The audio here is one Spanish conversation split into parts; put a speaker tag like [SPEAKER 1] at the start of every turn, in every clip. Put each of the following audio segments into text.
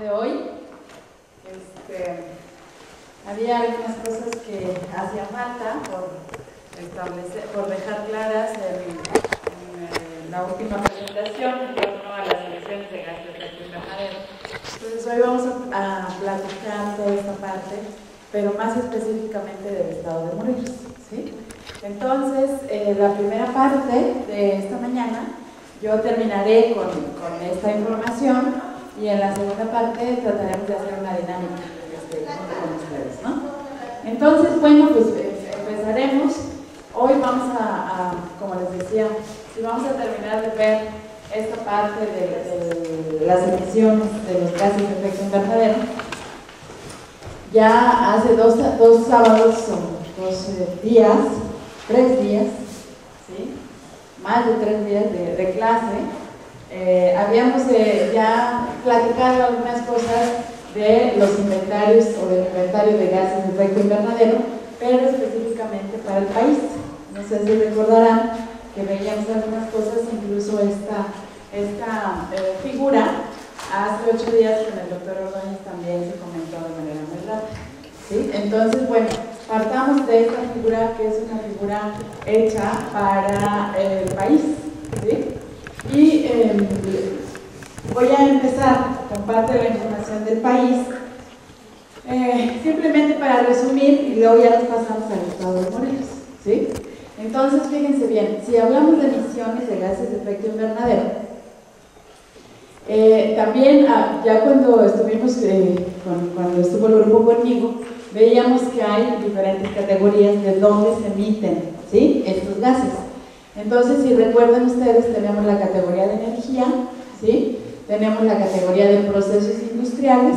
[SPEAKER 1] de hoy. Había algunas cosas que hacía falta por dejar claras en la última presentación en torno a las emisiones de gases de efecto invernadero. Entonces hoy vamos a platicar toda esta parte, pero más específicamente del estado de Morelos, ¿sí? Entonces, la primera parte de esta mañana yo terminaré con esta información y en la segunda parte trataremos de hacer una dinámica junto con ustedes, ¿no? Entonces, bueno, pues empezaremos. Hoy vamos como les decía, si vamos a terminar de ver esta parte de las emisiones de los gases de efecto invernadero. Ya hace dos sábados o 3 días, ¿sí? Más de 3 días de clase, habíamos ya platicado algunas cosas de los inventarios o del inventario de gases de efecto invernadero, pero específicamente para el país. No sé si recordarán que veíamos algunas cosas, incluso esta figura, hace 8 días con el doctor Ordóñez también se comentó de manera muy rápida, ¿sí? Entonces, bueno, partamos de esta figura, que es una figura hecha para el país, ¿sí? Y voy a empezar con parte de la información del país, simplemente para resumir, y luego ya nos pasamos al estado de Morelos, ¿sí? Entonces, fíjense bien, si hablamos de emisiones de gases de efecto invernadero, también ya cuando estuvimos, cuando estuvo el grupo conmigo, veíamos que hay diferentes categorías de dónde se emiten, ¿sí?, estos gases. Entonces, si recuerdan ustedes, tenemos la categoría de energía, ¿sí?, tenemos la categoría de procesos industriales,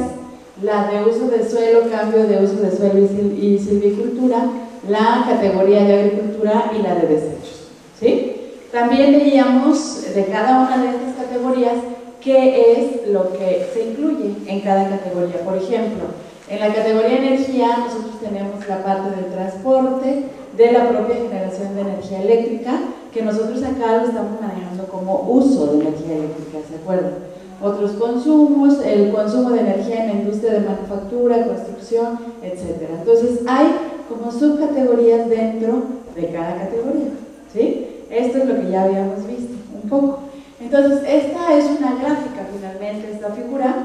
[SPEAKER 1] la de uso del suelo, cambio de uso de suelo y silvicultura, la categoría de agricultura y la de desechos, ¿sí? También veíamos de cada una de estas categorías qué es lo que se incluye en cada categoría. Por ejemplo, en la categoría de energía nosotros tenemos la parte del transporte, de la propia generación de energía eléctrica, que nosotros acá lo estamos manejando como uso de energía eléctrica, ¿se acuerdan? Otros consumos, el consumo de energía en la industria de manufactura, construcción, etc. Entonces hay como subcategorías dentro de cada categoría, ¿sí? Esto es lo que ya habíamos visto un poco. Entonces, esta es una gráfica finalmente, esta figura,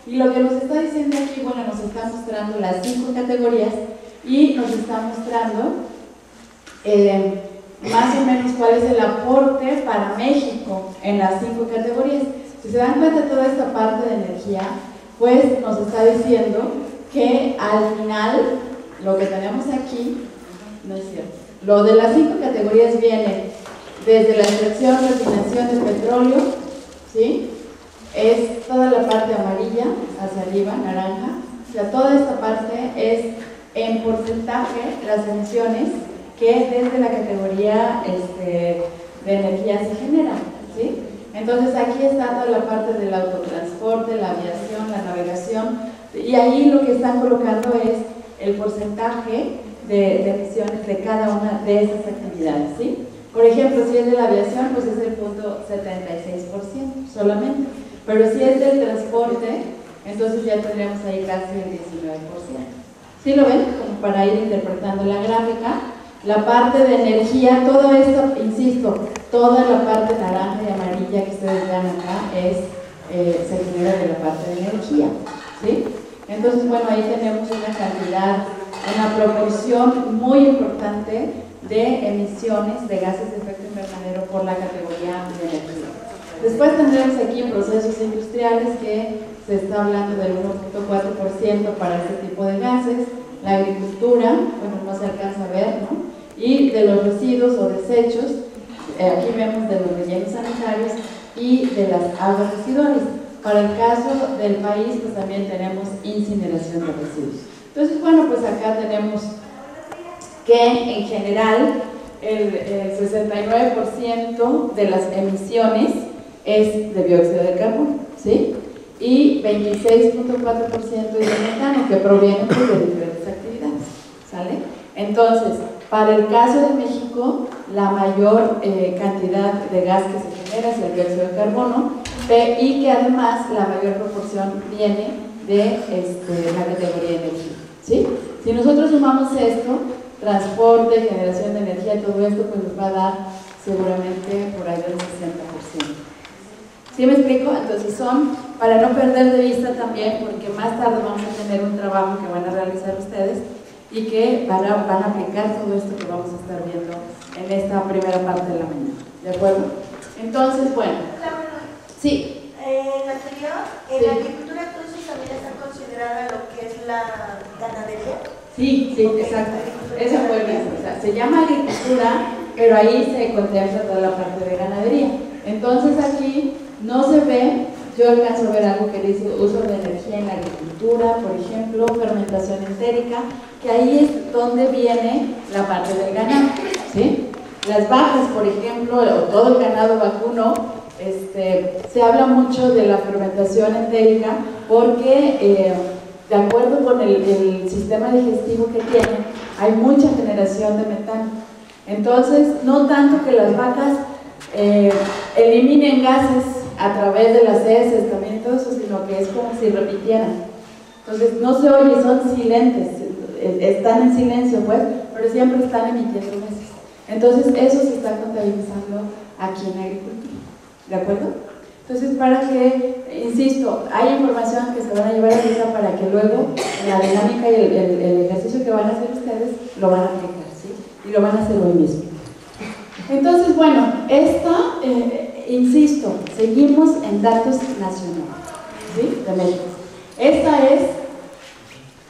[SPEAKER 1] y lo que nos está diciendo aquí, bueno, nos está mostrando las 5 categorías y nos está mostrando más o menos cuál es el aporte para México en las 5 categorías. Si se dan cuenta, toda esta parte de energía, pues nos está diciendo que al final, lo que tenemos aquí, no es cierto, lo de las 5 categorías viene desde la extracción, refinación de petróleo, ¿sí? Es toda la parte amarilla, hacia arriba, naranja, o sea, toda esta parte es en porcentaje las emisiones que desde la categoría de energía se generan, ¿sí? Entonces aquí está toda la parte del autotransporte, la aviación, la navegación, y ahí lo que están colocando es el porcentaje de emisiones de cada una de esas actividades, ¿sí? Por ejemplo, si es de la aviación, pues es el 0.76% solamente, pero si es del transporte, entonces ya tendremos ahí casi el 19%. ¿Sí lo ven? Como para ir interpretando la gráfica. La parte de energía, todo esto, insisto, toda la parte naranja y amarilla que ustedes vean acá se genera de la parte de energía, ¿sí? Entonces, bueno, ahí tenemos una cantidad, una proporción muy importante de emisiones de gases de efecto invernadero por la categoría de energía. Después tendremos aquí procesos industriales, que se está hablando del 1.4% para este tipo de gases, la agricultura, bueno, no se alcanza a ver, ¿no? Y de los residuos o desechos, aquí vemos de los rellenos sanitarios y de las aguas residuales. Para el caso del país, pues también tenemos incineración de residuos. Entonces, bueno, pues acá tenemos que en general el 69% de las emisiones es de dióxido de carbono, ¿sí? Y 26.4% es de metano, que proviene pues, de diferentes actividades, ¿sale? Entonces, para el caso de México, la mayor cantidad de gas que se genera es el dióxido de carbono, y que además la mayor proporción viene de la categoría de energía, ¿sí? Si nosotros sumamos esto, transporte, generación de energía, todo esto, pues nos va a dar seguramente por ahí del 60%. ¿Sí me explico? Entonces son, para no perder de vista también, porque más tarde vamos a tener un trabajo que van a realizar ustedes y que van a aplicar todo esto que vamos a estar viendo en esta primera parte de la mañana. ¿De acuerdo? Entonces, bueno. Sí.
[SPEAKER 2] En la anterior, en la agricultura entonces también está considerada lo que es la ganadería.
[SPEAKER 1] Sí, sí, okay, exacto. Esa fue bien. O sea, se llama agricultura, pero ahí se contempla toda la parte de ganadería. Entonces aquí no se ve, yo alcanzo a ver algo que dice uso de energía en la agricultura, por ejemplo, fermentación entérica, que ahí es donde viene la parte del ganado, ¿sí? Las vacas, por ejemplo, o todo el ganado vacuno, se habla mucho de la fermentación entérica porque de acuerdo con el sistema digestivo que tienen, hay mucha generación de metano. Entonces, no tanto que las vacas eliminen gases a través de las heces también y todo eso, sino que es como si repitieran. Entonces, no se oye, son silentes, están en silencio, pues, pero siempre están emitiendo gases. Entonces, eso se está contabilizando aquí en la agricultura. ¿De acuerdo? Entonces, para que, insisto, hay información que se van a llevar a vida para que luego la dinámica y el ejercicio que van a hacer ustedes lo van a aplicar, ¿sí? Y lo van a hacer hoy mismo. Entonces, bueno, insisto, seguimos en datos nacionales, ¿sí? De México. Esta es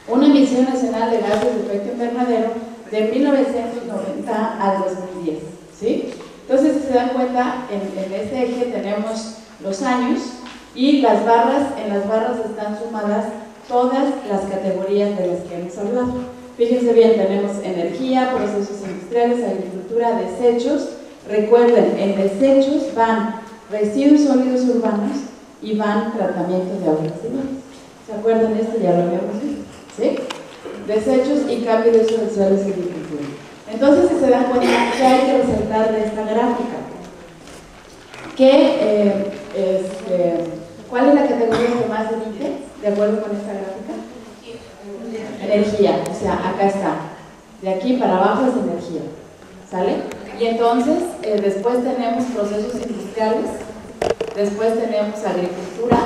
[SPEAKER 1] una emisión nacional de gases de efecto invernadero de 1990 al 2010, ¿sí? Entonces, si se dan cuenta, en este eje tenemos los años y en las barras están sumadas todas las categorías de las que hemos hablado. Fíjense bien, tenemos energía, procesos industriales, agricultura, desechos. Recuerden, en desechos van residuos sólidos urbanos y van tratamientos de aguas residuales. ¿Se acuerdan de esto? Ya lo habíamos visto, ¿sí? Desechos y cambio de uso de suelos y agricultura. Entonces, si se dan cuenta, ¿qué hay que resaltar de esta gráfica? ¿Cuál es la categoría que más emite, de acuerdo con esta gráfica? Energía, o sea, acá está. De aquí para abajo es energía, ¿sale? Y entonces, después tenemos procesos industriales, después tenemos agricultura,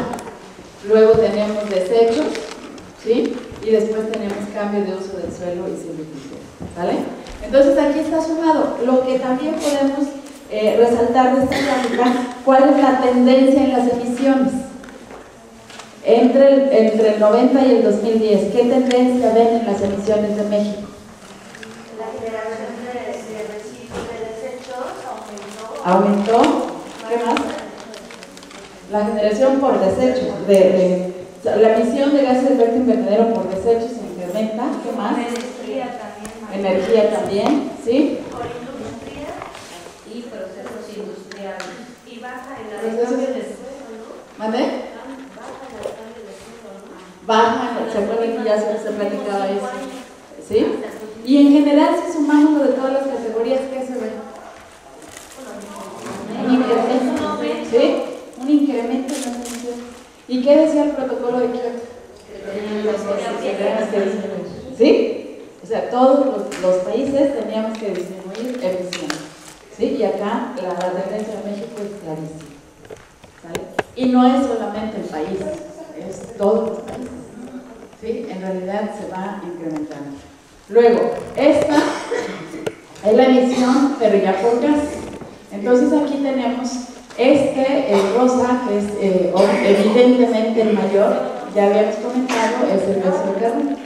[SPEAKER 1] luego tenemos desechos, ¿sí? Y después tenemos cambio de uso del suelo y silvicultura, ¿sale? Entonces aquí está sumado. Lo que también podemos resaltar de esta gráfica, ¿cuál es la tendencia en las emisiones? Entre el 90 y el 2010, ¿qué tendencia ven en las emisiones de México?
[SPEAKER 2] La generación de residuos de desechos
[SPEAKER 1] aumentó. ¿Qué más? La generación por desechos, la emisión de gases de efecto invernadero por desechos se incrementa. ¿Qué más? Energía también, ¿sí?
[SPEAKER 2] Por industria
[SPEAKER 3] y procesos industriales. Y baja en la
[SPEAKER 1] procesos
[SPEAKER 3] de suelo, ¿no?
[SPEAKER 1] ¿Mande?
[SPEAKER 3] Baja en el cambio de suelo, ¿no?
[SPEAKER 1] Baja, ¿se acuerdan que ya se platicaba eso? ¿Sí? Y en general, si sumamos lo de todas las categorías, ¿qué se ve? Un incremento, ¿sí? Un incremento en las emisiones. ¿Y qué decía el protocolo de Kioto? ¿Sí? O sea, todos los países teníamos que disminuir emisiones, ¿sí? Y acá la tendencia de México es clarísima, ¿sale? Y no es solamente el país, es todos los países, ¿sí? En realidad se va incrementando. Luego, esta es la emisión, pero ya por gas. Entonces aquí tenemos el rosa, que es evidentemente el mayor, ya habíamos comentado, es el dióxido de carbono,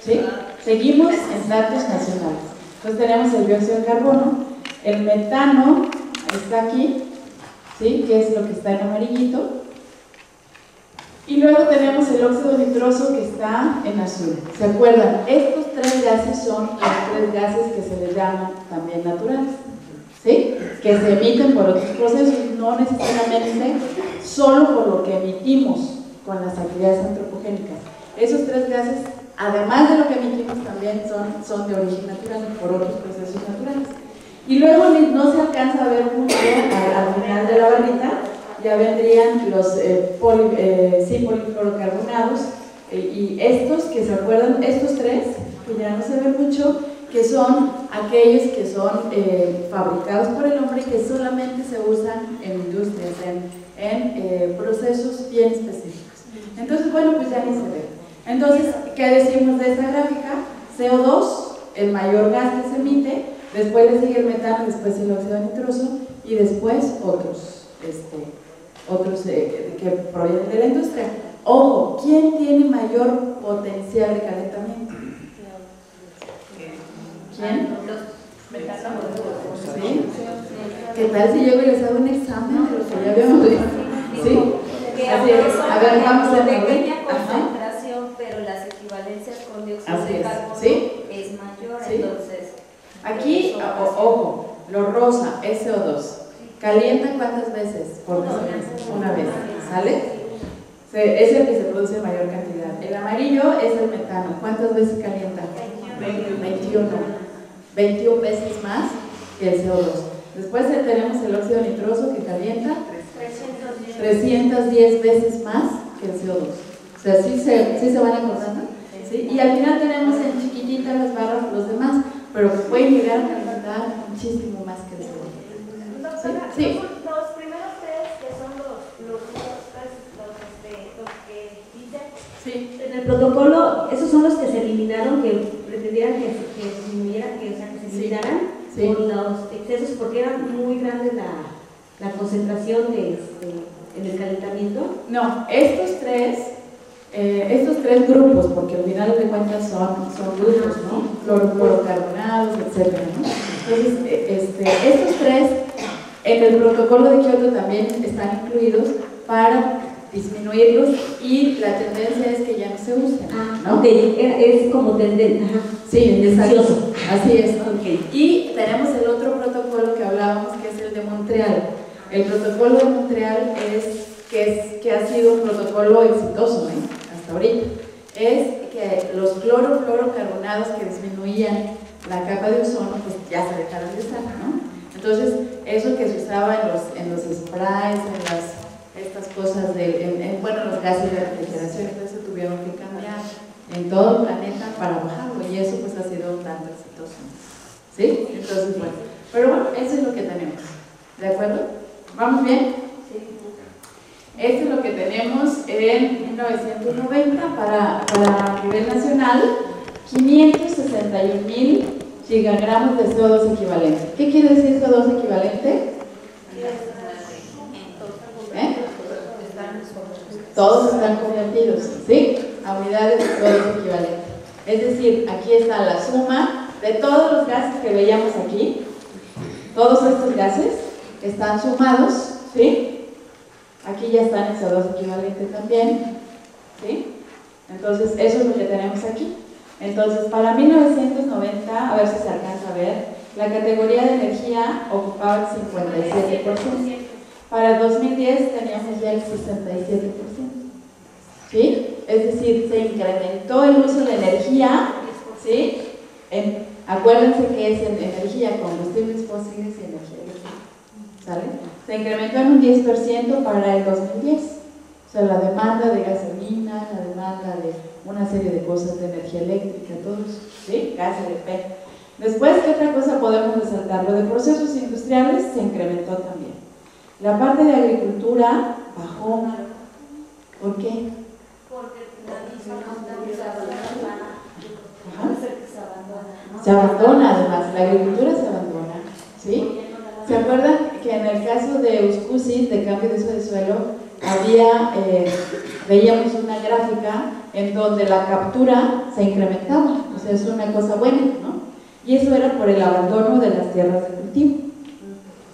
[SPEAKER 1] ¿sí? Seguimos en datos nacionales. Entonces tenemos el dióxido de carbono, el metano está aquí, ¿sí? Que es lo que está en amarillito, y luego tenemos el óxido nitroso que está en azul. ¿Se acuerdan? Estos tres gases son los tres gases que se les llaman también naturales, ¿sí? Que se emiten por otros procesos, no necesariamente solo por lo que emitimos con las actividades antropogénicas. Esos tres gases, además de lo que emitimos, también son de origen natural, por otros procesos naturales. Y luego no se alcanza a ver mucho al final de la barrita, ya vendrían los polifluorocarbonados, y estos que se acuerdan, estos tres, que ya no se ven mucho, que son aquellos que son fabricados por el hombre y que solamente se usan en industrias, en procesos bien específicos. Entonces, bueno, pues ya ni se ve. Entonces, ¿qué decimos de esta gráfica? CO2, el mayor gas que se emite, después le sigue el metano, después el óxido nitroso y después otros que provienen de la industria. Ojo, ¿quién tiene mayor potencial de calentamiento? ¿Quién? ¿Sí? ¿Qué tal si llego y les hago un examen de lo que ya habíamos visto? ¿Sí? Así es. A ver, vamos a ver.
[SPEAKER 3] Pequeña concentración, pero las equivalencias con dióxido de carbono es mayor,
[SPEAKER 1] ¿sí?
[SPEAKER 3] Entonces.
[SPEAKER 1] Aquí, ojo, lo rosa es CO2. ¿Calienta cuántas veces? Por una vez. ¿Sale? Es el que se produce en mayor cantidad. El amarillo es el metano. ¿Cuántas veces calienta? 21 veces más que el CO2. Después tenemos el óxido nitroso que calienta 310 veces más que el CO2. O sea, ¿sí se van acordando? ¿Sí? Y al final tenemos en chiquitita las barras los demás, pero que pueden llegar a calentar muchísimo más que el CO2.
[SPEAKER 2] Doctora,
[SPEAKER 1] Sí.
[SPEAKER 2] los primeros tres que son los que dicen.
[SPEAKER 1] Sí.
[SPEAKER 4] En el protocolo, esos son los que se eliminaron, que pretendían que disminuyeran, que se eliminaran por los excesos, porque era muy grande la concentración en el calentamiento.
[SPEAKER 1] No, estos tres grupos, porque al final de cuentas son grupos, ¿no? Fluorocarbonados, etcétera, ¿no? Entonces, estos tres en el protocolo de Kioto también están incluidos para disminuirlos y la tendencia es que ya no se usen, ¿no?
[SPEAKER 4] Okay. Es como tendencia.
[SPEAKER 1] Sí, exacto. Así es.
[SPEAKER 4] Okay.
[SPEAKER 1] Y tenemos el otro protocolo que hablábamos, que es el de Montreal. El protocolo de Montreal que ha sido un protocolo exitoso hasta ahorita. Es que los clorofluorocarbonados que disminuían la capa de ozono, pues ya se dejaron de usar, ¿no? Entonces, eso que se usaba en los sprays, estas cosas los gases de refrigeración, entonces tuvieron que cambiar en todo el planeta para bajarlo, y eso pues ha sido un tanto exitoso. ¿Sí? Entonces, bueno, pero bueno, eso es lo que tenemos. ¿De acuerdo? ¿Vamos bien?
[SPEAKER 3] Sí.
[SPEAKER 1] Esto es lo que tenemos en 1990 para nivel nacional, 561.000 gigagramos de CO2 equivalente. ¿Qué quiere decir CO2 equivalente? Todos están convertidos, ¿sí? A unidades de CO2 equivalente. Es decir, aquí está la suma de todos los gases que veíamos aquí. Todos estos gases están sumados, ¿sí? Aquí ya están en CO2 equivalente también, ¿sí? Entonces, eso es lo que tenemos aquí. Entonces, para 1990, a ver si se alcanza a ver, la categoría de energía ocupaba el 57%. Para el 2010 teníamos ya el 67%. ¿Sí? Es decir, se incrementó el uso de energía, ¿sí? Acuérdense que es energía, combustibles fósiles y energía eléctrica. ¿Sale? Se incrementó en un 10% para el 2010. O sea, la demanda de gasolina, la demanda de una serie de cosas de energía eléctrica, todos, ¿sí? Gas, LP. Después, ¿qué otra cosa podemos resaltar? Lo de procesos industriales se incrementó también. La parte de agricultura bajó. ¿Por qué?
[SPEAKER 3] Porque
[SPEAKER 1] se abandona además, la agricultura se abandona, ¿sí? ¿Se acuerdan que en el caso de Uscusis, de cambio de uso de suelo, veíamos una gráfica en donde la captura se incrementaba? O sea, es una cosa buena, ¿no? Y eso era por el abandono de las tierras de cultivo,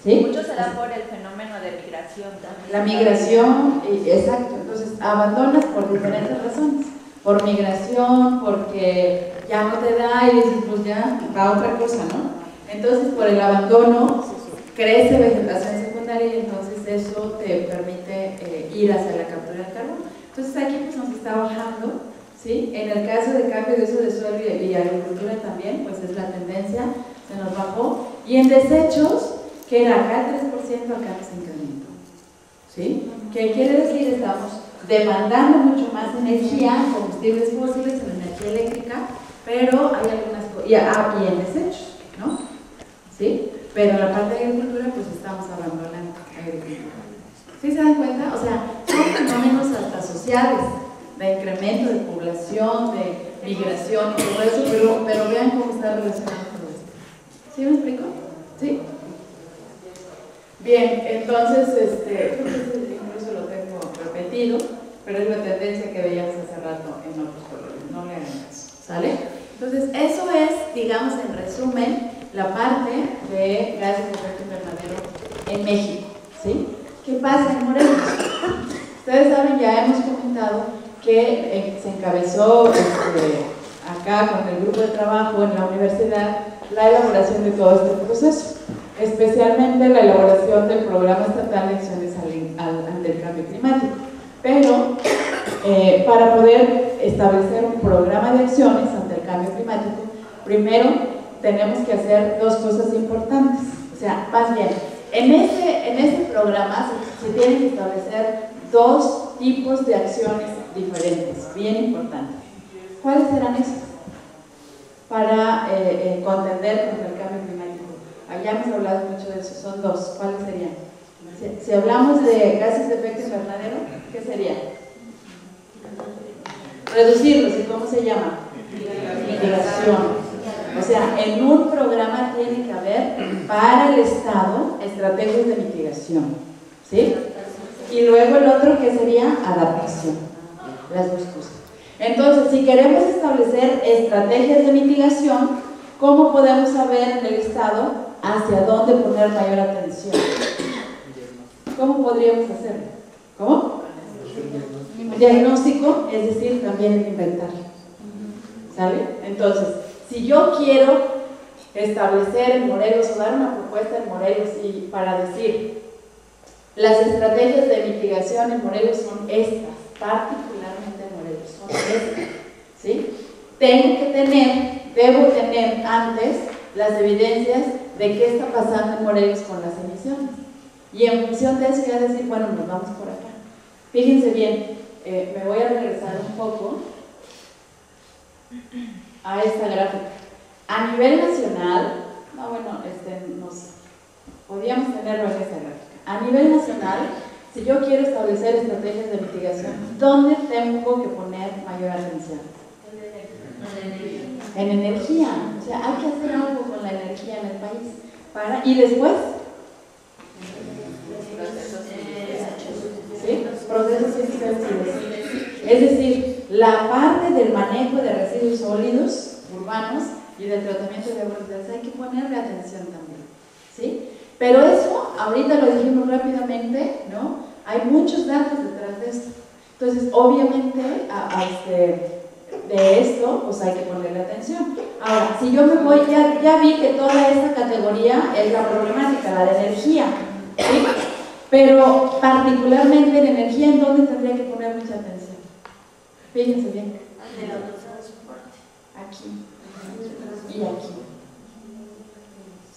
[SPEAKER 1] ¿sí?
[SPEAKER 5] Mucho se da por el fenómeno de migración también.
[SPEAKER 1] La migración, exacto, entonces abandonas por diferentes razones, por migración, porque ya no te da y dices, pues ya va otra cosa, ¿no? Entonces por el abandono crece vegetación secundaria y entonces eso te permite ir hacia la captura del carbono. Entonces aquí pues nos está bajando, ¿sí? En el caso de cambio de uso de suelo y agricultura también, pues es la tendencia, se nos bajó. Y en desechos, que era acá el 3%, acá se incrementó, ¿sí? ¿Qué quiere decir? Estamos demandando mucho más energía, combustible combustibles fósiles, en energía eléctrica, pero hay algunas cosas, y en desechos, ¿no? ¿Sí? Pero en la parte de agricultura, pues estamos abandonando agricultura. ¿Sí se dan cuenta? O sea, son fenómenos hasta sociales, de incremento de población, de migración y todo eso, pero vean cómo está relacionado con esto. ¿Sí me explico? ¿Sí? Bien, entonces, creo que incluso lo tengo repetido, pero es la tendencia que veíamos hace rato en otros colores, no le hagan caso, ¿sale? Entonces, eso es, digamos, en resumen, la parte de gases de efecto invernadero en México, ¿sí? ¿Qué pasa en Morelos? Ustedes saben, ya hemos comentado que se encabezó acá con el grupo de trabajo en la universidad la elaboración de todo este proceso, especialmente la elaboración del Programa Estatal de Acciones ante el Cambio Climático. Pero para poder establecer un programa de acciones ante el cambio climático, primero tenemos que hacer dos cosas importantes. O sea, más bien, en este programa se tienen que establecer dos tipos de acciones diferentes, bien importantes. ¿Cuáles serán esos? Para contender contra el cambio climático. Ya hemos hablado mucho de eso, son dos. ¿Cuáles serían? Si hablamos de gases de efecto invernadero, ¿qué sería? Reducirlos. ¿Y cómo se llama? Mitigación. O sea, en un programa tiene que haber para el Estado estrategias de mitigación, ¿sí? Y luego el otro que sería adaptación, las dos cosas. Entonces, si queremos establecer estrategias de mitigación, ¿cómo podemos saber en el Estado hacia dónde poner mayor atención? ¿Cómo podríamos hacerlo? ¿Cómo? Diagnóstico, es decir, también el inventario. ¿Sale? Entonces, si yo quiero establecer en Morelos o dar una propuesta en Morelos y para decir las estrategias de mitigación en Morelos son estas, particularmente en Morelos son estas, ¿sí? Debo tener antes las evidencias de qué está pasando en Morelos con las emisiones y en función de eso ya decir, bueno, nos vamos por acá. Fíjense bien, me voy a regresar un poco a esta gráfica. A nivel nacional, podríamos tenerlo en esta gráfica. A nivel nacional, si yo quiero establecer estrategias de mitigación, ¿dónde tengo que poner mayor atención? En energía. O sea, hay que hacer algo con la energía en el país. ¿Y después? ¿Sí? Procesos intensivos. Es decir, la parte del manejo de residuos sólidos urbanos y del tratamiento de aguas residuales hay que ponerle atención también, ¿sí? Pero eso, ahorita lo dijimos rápidamente, ¿no? Hay muchos datos detrás de esto. Entonces, obviamente, de esto, pues hay que ponerle atención. Ahora, si yo me voy, ya vi que toda esta categoría es la problemática, la de energía, ¿sí? Pero particularmente en energía, ¿en dónde tendría que poner mucha atención? Fíjense bien. Aquí y aquí.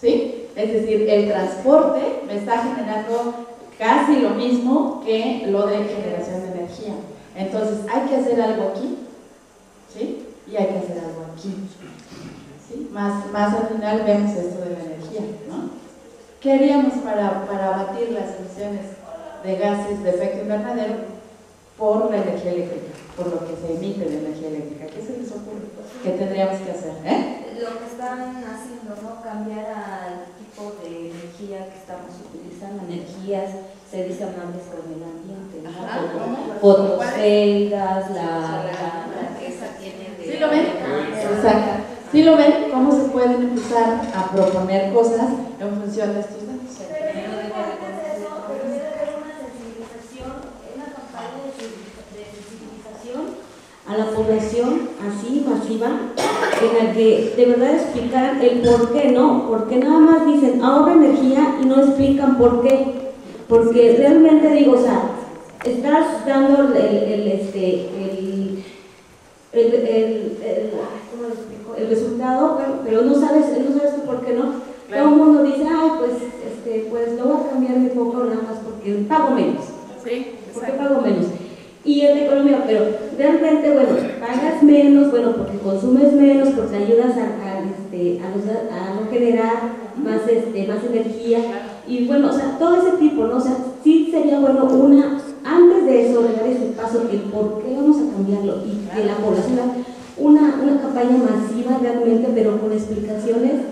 [SPEAKER 1] ¿Sí? Es decir, el transporte me está generando casi lo mismo que lo de generación de energía. Entonces, hay que hacer algo aquí, ¿sí? Y hay que hacer algo aquí. ¿Sí? Más al final vemos esto de la energía, ¿no? ¿Qué haríamos para abatir las emisiones de gases de efecto invernadero por la energía eléctrica, por lo que se emite de energía eléctrica? ¿Qué se les ocurre? ¿Qué tendríamos que hacer?
[SPEAKER 3] Lo que están haciendo, ¿no? Cambiar al tipo de energía que estamos utilizando, energías, se dice amables con el ambiente, ¿no? Fotoceldas, la esa tiene de...
[SPEAKER 1] ¿Sí lo ven? Exacto. ¿Sí lo ven? ¿Cómo se pueden empezar a proponer cosas en función de estos datos?
[SPEAKER 4] A la población así masiva, en la que de verdad explicar el por qué no, porque nada más dicen ahorra energía y no explican por qué, porque realmente digo, o sea, estás dando ¿cómo lo explico? El resultado, bueno, pero no sabes tú por qué no. Claro. Todo el mundo dice, ay, pues lo voy a cambiar mi foco nada más porque pago menos.
[SPEAKER 1] Sí,
[SPEAKER 4] porque pago menos. Y en la economía, pero realmente, bueno, paga menos, bueno, porque consumes menos, porque ayudas a no generar más energía, y bueno, o sea, todo ese tipo, ¿no? O sea, sí sería bueno antes de eso, de dar ese paso, que por qué vamos a cambiarlo, y que la población haga una campaña masiva realmente, pero con explicaciones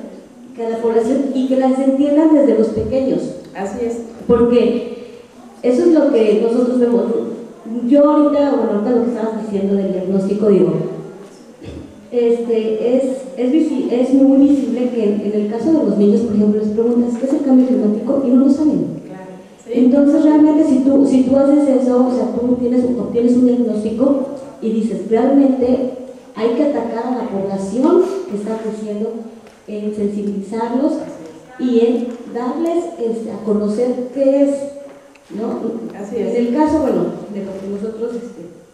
[SPEAKER 4] que a la población, y que las entiendan desde los pequeños.
[SPEAKER 1] Así es.
[SPEAKER 4] Porque eso es lo que nosotros vemos. Yo ahorita lo que estabas diciendo del diagnóstico, digo, es muy visible que en el caso de los niños, por ejemplo, les preguntas ¿qué es el cambio climático? Y no lo saben.
[SPEAKER 1] Claro. Sí.
[SPEAKER 4] Entonces realmente si tú haces eso, o sea, tú obtienes un diagnóstico y dices, realmente hay que atacar a la población que está creciendo, en sensibilizarlos y en darles a conocer qué es, ¿no?
[SPEAKER 1] Así es.
[SPEAKER 4] En el caso, bueno, de lo que nosotros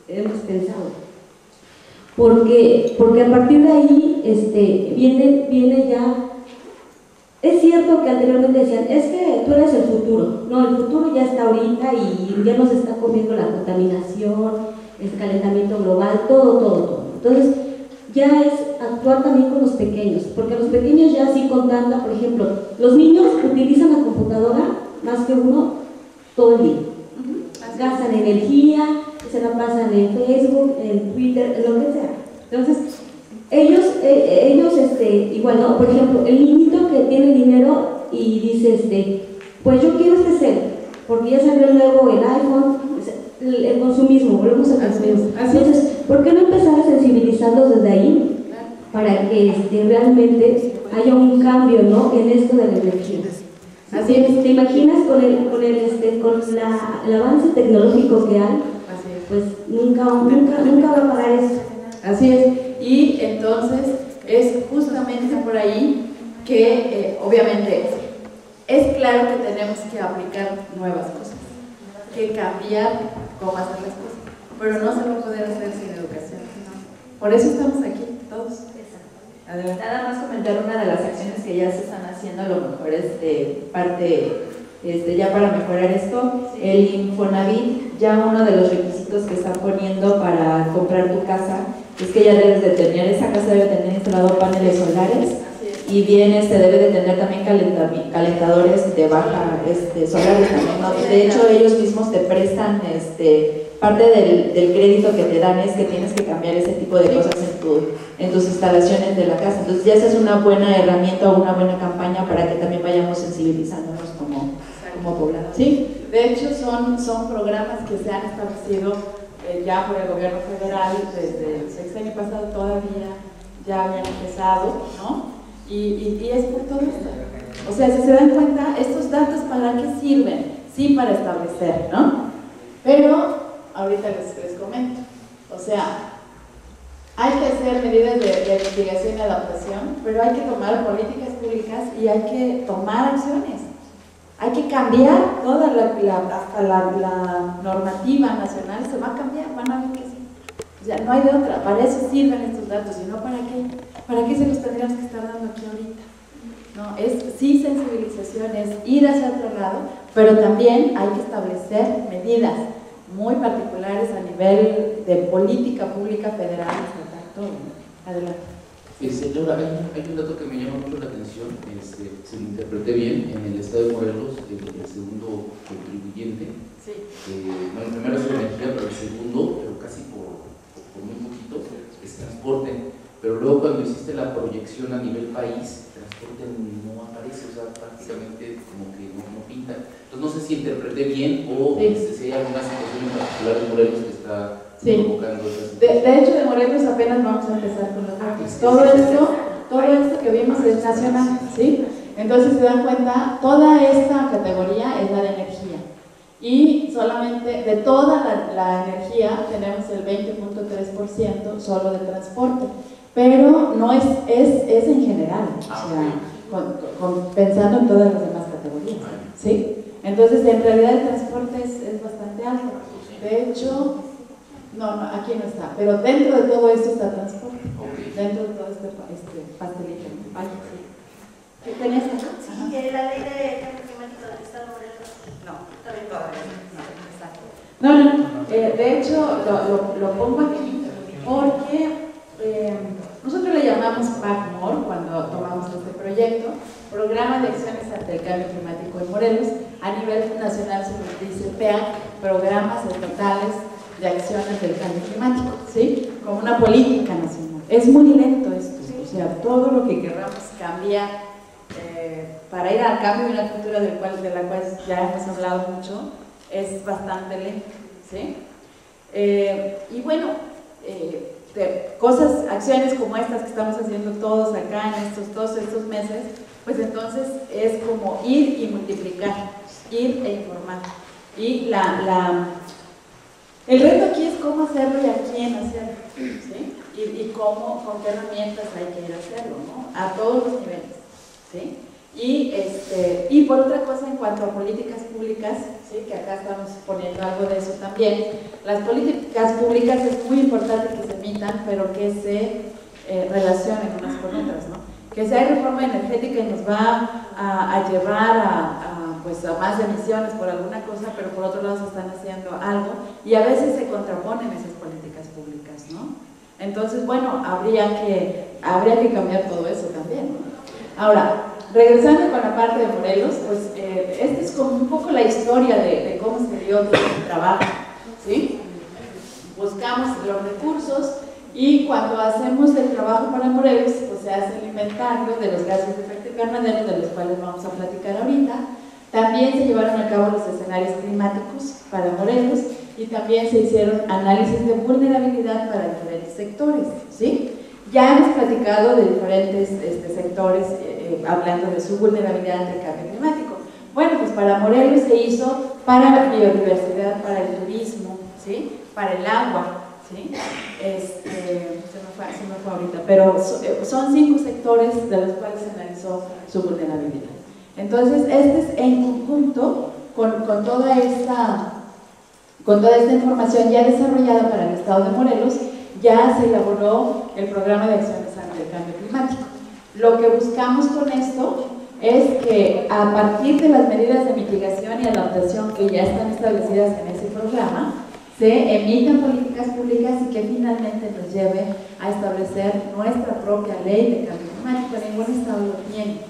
[SPEAKER 4] hemos pensado, porque a partir de ahí viene ya. Es cierto que anteriormente decían, es que tú eres el futuro. No, el futuro ya está ahorita y ya nos está comiendo la contaminación, el calentamiento global, todo. Entonces, ya es actuar también con los pequeños, porque los pequeños ya sí con tanta, por ejemplo, los niños utilizan la computadora más que uno todo el día. Gastan energía, se la pasan en Facebook, en Twitter, en lo que sea. Entonces, ellos igual, ¿no? Por ejemplo, el niñito que tiene dinero y dice, pues yo quiero este cel, porque ya salió luego el iPhone, el consumismo, volvemos al consumismo. Entonces, ¿por qué no empezar a sensibilizarlos desde ahí para que realmente haya un cambio, ¿no? En esto de la energía? Así es. ¿Te imaginas con el avance tecnológico que hay? Pues nunca va a parar eso.
[SPEAKER 1] Así es. Y entonces es justamente por ahí que obviamente es claro que tenemos que aplicar nuevas cosas, que cambiar cómo hacer las cosas, pero no se va a poder hacer sin educación. Por eso estamos aquí todos.
[SPEAKER 5] Adelante. Nada más comentar una de las acciones que ya se están haciendo, a lo mejor ya para mejorar esto, el Infonavit, ya uno de los requisitos que están poniendo para comprar tu casa es que ya debes de tener, esa casa debe tener instalado paneles solares y bien debe de tener también calentadores de baja solares también, ¿no? De hecho ellos mismos te prestan parte del crédito que te dan es que tienes que cambiar ese tipo de cosas en tus instalaciones de la casa. Entonces ya esa es una buena herramienta o una buena campaña para que también vayamos sensibilizándonos como poblados.
[SPEAKER 1] Sí, de hecho son programas que se han establecido ya por el gobierno federal desde el sexenio pasado, todavía ya habían empezado, ¿no? Y es por todo esto. O sea, si se dan cuenta, estos datos para qué sirven, sí, para establecer, ¿no? Pero ahorita les comento, o sea, hay que hacer medidas de mitigación y adaptación, pero hay que tomar políticas públicas y hay que tomar acciones. Hay que cambiar toda hasta la normativa nacional, se va a cambiar, van a ver que sí. O sea, no hay de otra, para eso sirven estos datos, y no para qué. ¿Para qué se los tendríamos que estar dando aquí ahorita? No, es sí sensibilización, es ir hacia otro lado, pero también hay que establecer medidas muy particulares a nivel de política pública federal, estatal, todo. Adelante.
[SPEAKER 6] Señora, hay un dato que me llama mucho la atención, si lo interpreté bien, en el estado de Morelos, el segundo contribuyente,
[SPEAKER 1] sí.
[SPEAKER 6] Bueno, el primero es la energía, pero el segundo, pero casi por muy poquito, es transporte. Pero luego cuando hiciste la proyección a nivel país, transporte no aparece, o sea, prácticamente como que no pinta. Entonces no sé si interpreté bien o si hay alguna situación en particular de Morelos que está provocando esa situación.
[SPEAKER 1] De hecho, de Morelos apenas vamos a empezar con los datos. Todo esto que vimos es nacional, ¿sí? Entonces se dan cuenta, toda esta categoría es la de energía. Y solamente de toda la energía tenemos el 20.3% solo de transporte. Pero no es en general, o sea, pensando en todas las demás categorías, ¿sí? Entonces, en realidad el transporte es bastante alto. De hecho, no, aquí no está, pero dentro de todo esto está transporte, dentro de todo este pastelito. Vaya, sí. ¿Qué tenías acá?
[SPEAKER 2] Sí, que la ley de cambio climático del Estado de Morelos. No, todavía no.
[SPEAKER 1] No, de hecho, lo pongo aquí porque cambio climático en Morelos. A nivel nacional se nos dice PEAC, Programas Estatales de Acciones del Cambio Climático, ¿sí? Como una política nacional. Es muy lento esto, o sea, todo lo que queramos cambiar para ir al cambio de una cultura de la cual ya hemos hablado mucho, es bastante lento, ¿sí? Y bueno, acciones como estas que estamos haciendo todos acá en todos estos meses, pues entonces es como ir y multiplicar, ir e informar. Y el reto aquí es cómo hacerlo y a quién hacerlo, ¿sí? Y con qué herramientas hay que ir a hacerlo, ¿no? A todos los niveles, ¿sí? Y por otra cosa, en cuanto a políticas públicas, ¿sí? Que acá estamos poniendo algo de eso también, las políticas públicas es muy importante que se emitan, pero que se relacionen unas con otras, ¿no? Que si hay reforma energética y nos va a llevar pues a más emisiones por alguna cosa, pero por otro lado se están haciendo algo y a veces se contraponen esas políticas públicas, ¿no? Entonces, bueno, habría que cambiar todo eso también, ¿no? Ahora, regresando con la parte de Morelos, pues esta es como un poco la historia de cómo se dio todo este trabajo, ¿sí? Buscamos los recursos y cuando hacemos el trabajo para Morelos, pues se hace el inventario de los gases de efecto invernadero, de los cuales vamos a platicar ahorita. También se llevaron a cabo los escenarios climáticos para Morelos y también se hicieron análisis de vulnerabilidad para diferentes sectores, ¿sí? Ya hemos platicado de diferentes sectores hablando de su vulnerabilidad ante el cambio climático. Bueno, pues para Morelos se hizo para la biodiversidad, para el turismo, ¿sí? Para el agua, ¿sí? Se me fue ahorita, pero son 5 sectores de los cuales se analizó su vulnerabilidad. Entonces, este es en conjunto con toda esta información ya desarrollada para el estado de Morelos, ya se elaboró el programa de acciones ante el cambio climático. Lo que buscamos con esto es que a partir de las medidas de mitigación y adaptación que ya están establecidas en ese programa, se emitan políticas públicas y que finalmente nos lleve a establecer nuestra propia ley de cambio climático. Ningún estado lo tiene,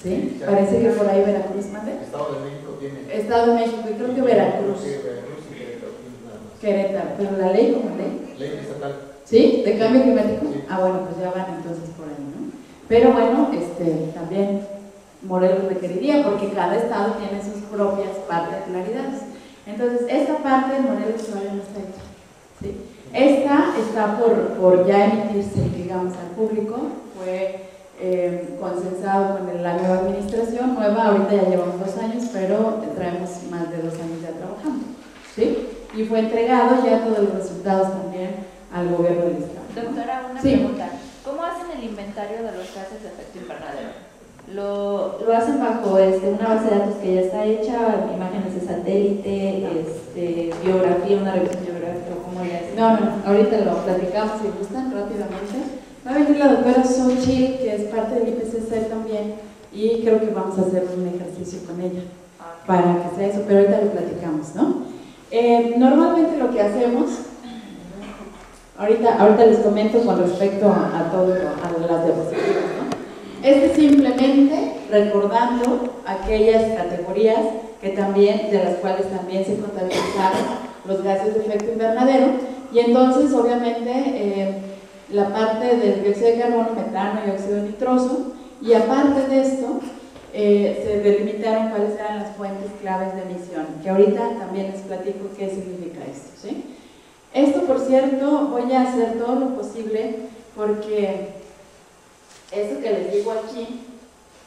[SPEAKER 1] ¿sí? Parece que por ahí Veracruz, ¿mande?
[SPEAKER 7] Estado de México tiene.
[SPEAKER 1] Estado de México, y creo que Veracruz.
[SPEAKER 7] Sí, Veracruz y Querétaro.
[SPEAKER 1] Querétaro, pero la ley como ley.
[SPEAKER 7] Ley estatal.
[SPEAKER 1] ¿Sí? ¿De cambio climático?
[SPEAKER 7] Sí.
[SPEAKER 1] Ah, bueno, pues ya van entonces por ahí, ¿no? Pero bueno, también Morelos requeriría, porque cada estado tiene sus propias particularidades. Entonces, esta parte de Morelos todavía no está hecha, ¿sí? Esta está por ya emitirse, digamos, al público. Fue consensado con la nueva administración, ahorita ya llevamos 2 años, pero traemos más de 2 años ya trabajando, ¿sí? Y fue entregado ya todos los resultados también al gobierno del estado.
[SPEAKER 8] Doctora, una
[SPEAKER 1] Sí.
[SPEAKER 8] pregunta. ¿Cómo hacen el inventario de los gases de efecto invernadero?
[SPEAKER 5] Lo hacen bajo una base de datos que ya está hecha, imágenes de satélite, biografía, una revisión biográfica, ¿cómo le hacen?
[SPEAKER 1] No, ahorita lo platicamos si gustan rápidamente. Va a venir la doctora Xochitl, que es parte del IPCC también, y creo que vamos a hacer un ejercicio con ella para que sea eso, pero ahorita lo platicamos, ¿no? Normalmente lo que hacemos, ahorita les comento con respecto a todo, a las diapositivas, ¿no? Es simplemente recordando aquellas categorías de las cuales también se contabilizaron los gases de efecto invernadero, y entonces obviamente la parte del dióxido de carbono, metano y óxido nitroso, y aparte de esto se delimitaron cuáles eran las fuentes claves de emisión, que ahorita también les platico qué significa esto, ¿sí? Esto, por cierto, voy a hacer todo lo posible porque eso que les digo aquí,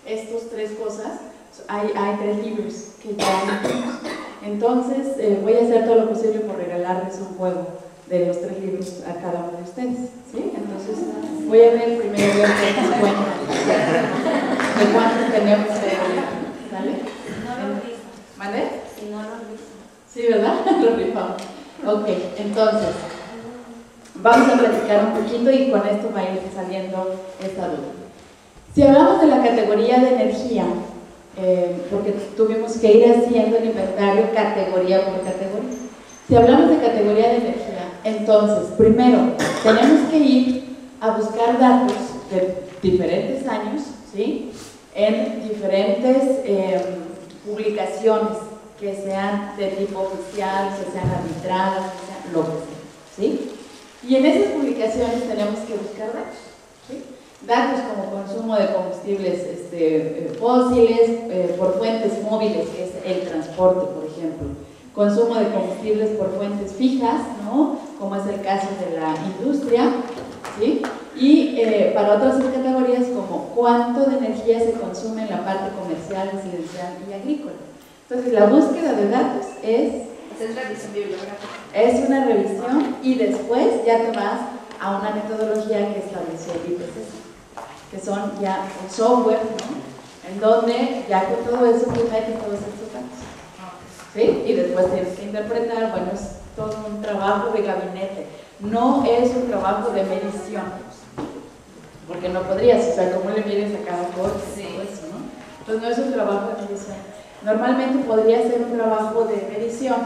[SPEAKER 1] estas 3 cosas, hay 3 libros que ya hicimos. Entonces voy a hacer todo lo posible por regalarles un juego de los 3 libros a cada uno de ustedes, ¿sí? Entonces voy a ver primero de cuántos tenemos ¿sale?
[SPEAKER 8] No lo rifan.
[SPEAKER 1] ¿Vale?
[SPEAKER 8] Si no lo rifan.
[SPEAKER 1] Sí, ¿verdad? Lo rifamos. Ok, entonces vamos a platicar un poquito y con esto va a ir saliendo esta duda. Si hablamos de la categoría de energía, porque tuvimos que ir haciendo el inventario categoría por categoría. Si hablamos de categoría de energía, entonces, primero, tenemos que ir a buscar datos de diferentes años, ¿sí? en diferentes publicaciones que sean de tipo oficial, que sean arbitradas, que sean lo que sea, ¿sí? Y en esas publicaciones tenemos que buscar datos, ¿sí? Datos como consumo de combustibles fósiles por fuentes móviles, que es el transporte, por ejemplo. Consumo de combustibles por fuentes fijas, ¿no? Como es el caso de la industria, ¿sí? Y para otras categorías como cuánto de energía se consume en la parte comercial, residencial y agrícola. Entonces la búsqueda de datos es
[SPEAKER 8] revisión bibliográfica.
[SPEAKER 1] Es una revisión y después ya te vas a una metodología que estableció el IPCC, que son ya un software, ¿no? En donde ya con todo eso tú metes todos estos datos, ¿sí? Y después tienes que interpretar, bueno, es todo un trabajo de gabinete, no es un trabajo de medición, porque no podrías, o sea, ¿cómo le mides a cada cosa? Sí. Todo eso, ¿no? Entonces no es un trabajo de medición. Normalmente podría ser un trabajo de medición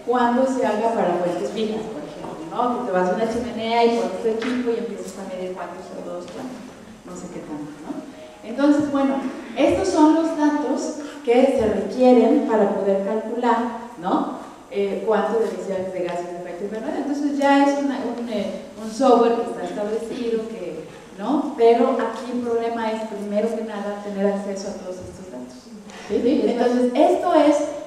[SPEAKER 1] cuando se haga para fuentes fijas, por ejemplo, ¿no? Que te vas a una chimenea y pones tu equipo y empiezas a medir cuántos CO2, no sé qué tanto, ¿no? Entonces, bueno, estos son los datos que se requieren para poder calcular, ¿no? Cuánto de emisiones de gases de efecto invernadero. Entonces ya es un software que está establecido, ¿no? Pero aquí el problema es, primero que nada, tener acceso a todos estos datos. ¿Sí? Entonces,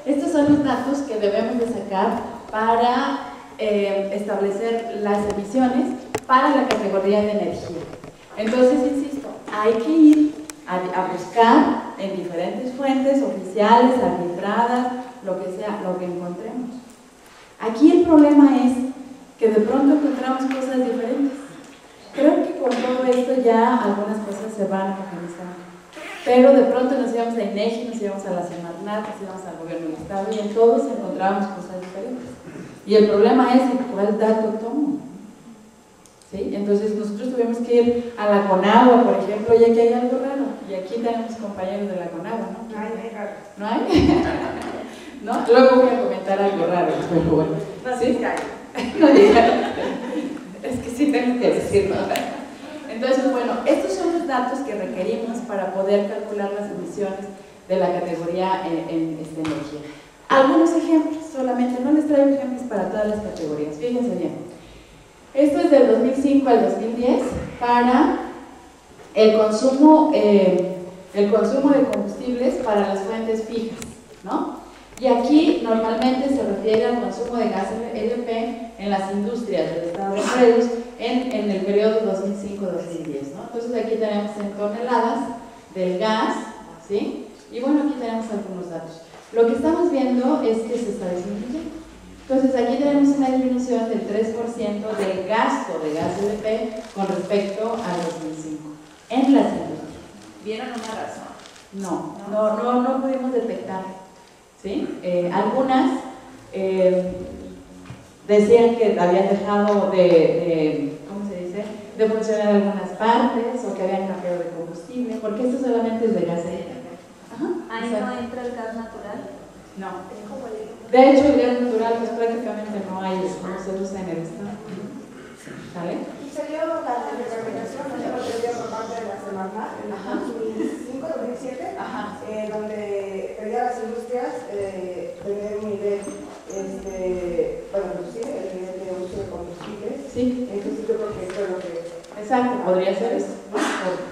[SPEAKER 1] estos son los datos que debemos de sacar para establecer las emisiones para la categoría de energía. Entonces, insisto, hay que ir a buscar en diferentes fuentes oficiales, arbitradas, lo que sea, lo que encontremos. Aquí el problema es que de pronto encontramos cosas diferentes. Creo que con todo esto ya algunas cosas se van organizando. Pero de pronto nos íbamos a INEGI, nos íbamos a la Semarnat, nos íbamos al gobierno del Estado y en todos encontrábamos cosas diferentes. Y el problema es cuál dato tomo. ¿Sí? Entonces nosotros tuvimos que ir a la Conagua, por ejemplo, y aquí hay algo raro. Y aquí tenemos compañeros de la Conagua, ¿no?
[SPEAKER 2] No hay raro.
[SPEAKER 1] ¿No hay? ¿No? Luego voy a comentar algo raro, pero bueno.
[SPEAKER 2] No,
[SPEAKER 1] ¿Sí?
[SPEAKER 2] no
[SPEAKER 1] digan. Es que sí tengo que decirlo. Entonces, bueno, estos son los datos que requerimos para poder calcular las emisiones de la categoría en esta energía. Algunos ejemplos, solamente no les traigo ejemplos para todas las categorías, fíjense bien. Esto es del 2005 al 2010 para el consumo de combustibles para las fuentes fijas, ¿no? Y aquí normalmente se refiere al consumo de gas LP en las industrias del Estado de Morelos en el periodo 2005-2010, ¿no? Entonces aquí tenemos en toneladas del gas, ¿sí? Y bueno, aquí tenemos algunos datos. Lo que estamos viendo es que se está disminuyendo. Entonces aquí tenemos una disminución del 3% del gasto de gas LP con respecto al 2005 en las industrias.
[SPEAKER 8] ¿Vieron una razón?
[SPEAKER 1] No pudimos detectar, ¿sí? Algunas decían que habían dejado ¿cómo se dice?, de funcionar algunas partes o que habían cambiado de combustible, porque esto solamente es de gas LP.
[SPEAKER 3] Ahí no entra el gas natural.
[SPEAKER 1] No. De hecho, el gas natural pues prácticamente no hay, no se usa en el Estado. ¿Sale?
[SPEAKER 2] Y se dio la determinación, no sé por qué por parte de la Semarnat en 2005-2007, donde pedía a las industrias tener un nivel, bueno, reducir el nivel de uso de combustibles. Sí. Entonces yo creo que esto es lo que...
[SPEAKER 1] Exacto, podría ser eso, ¿no?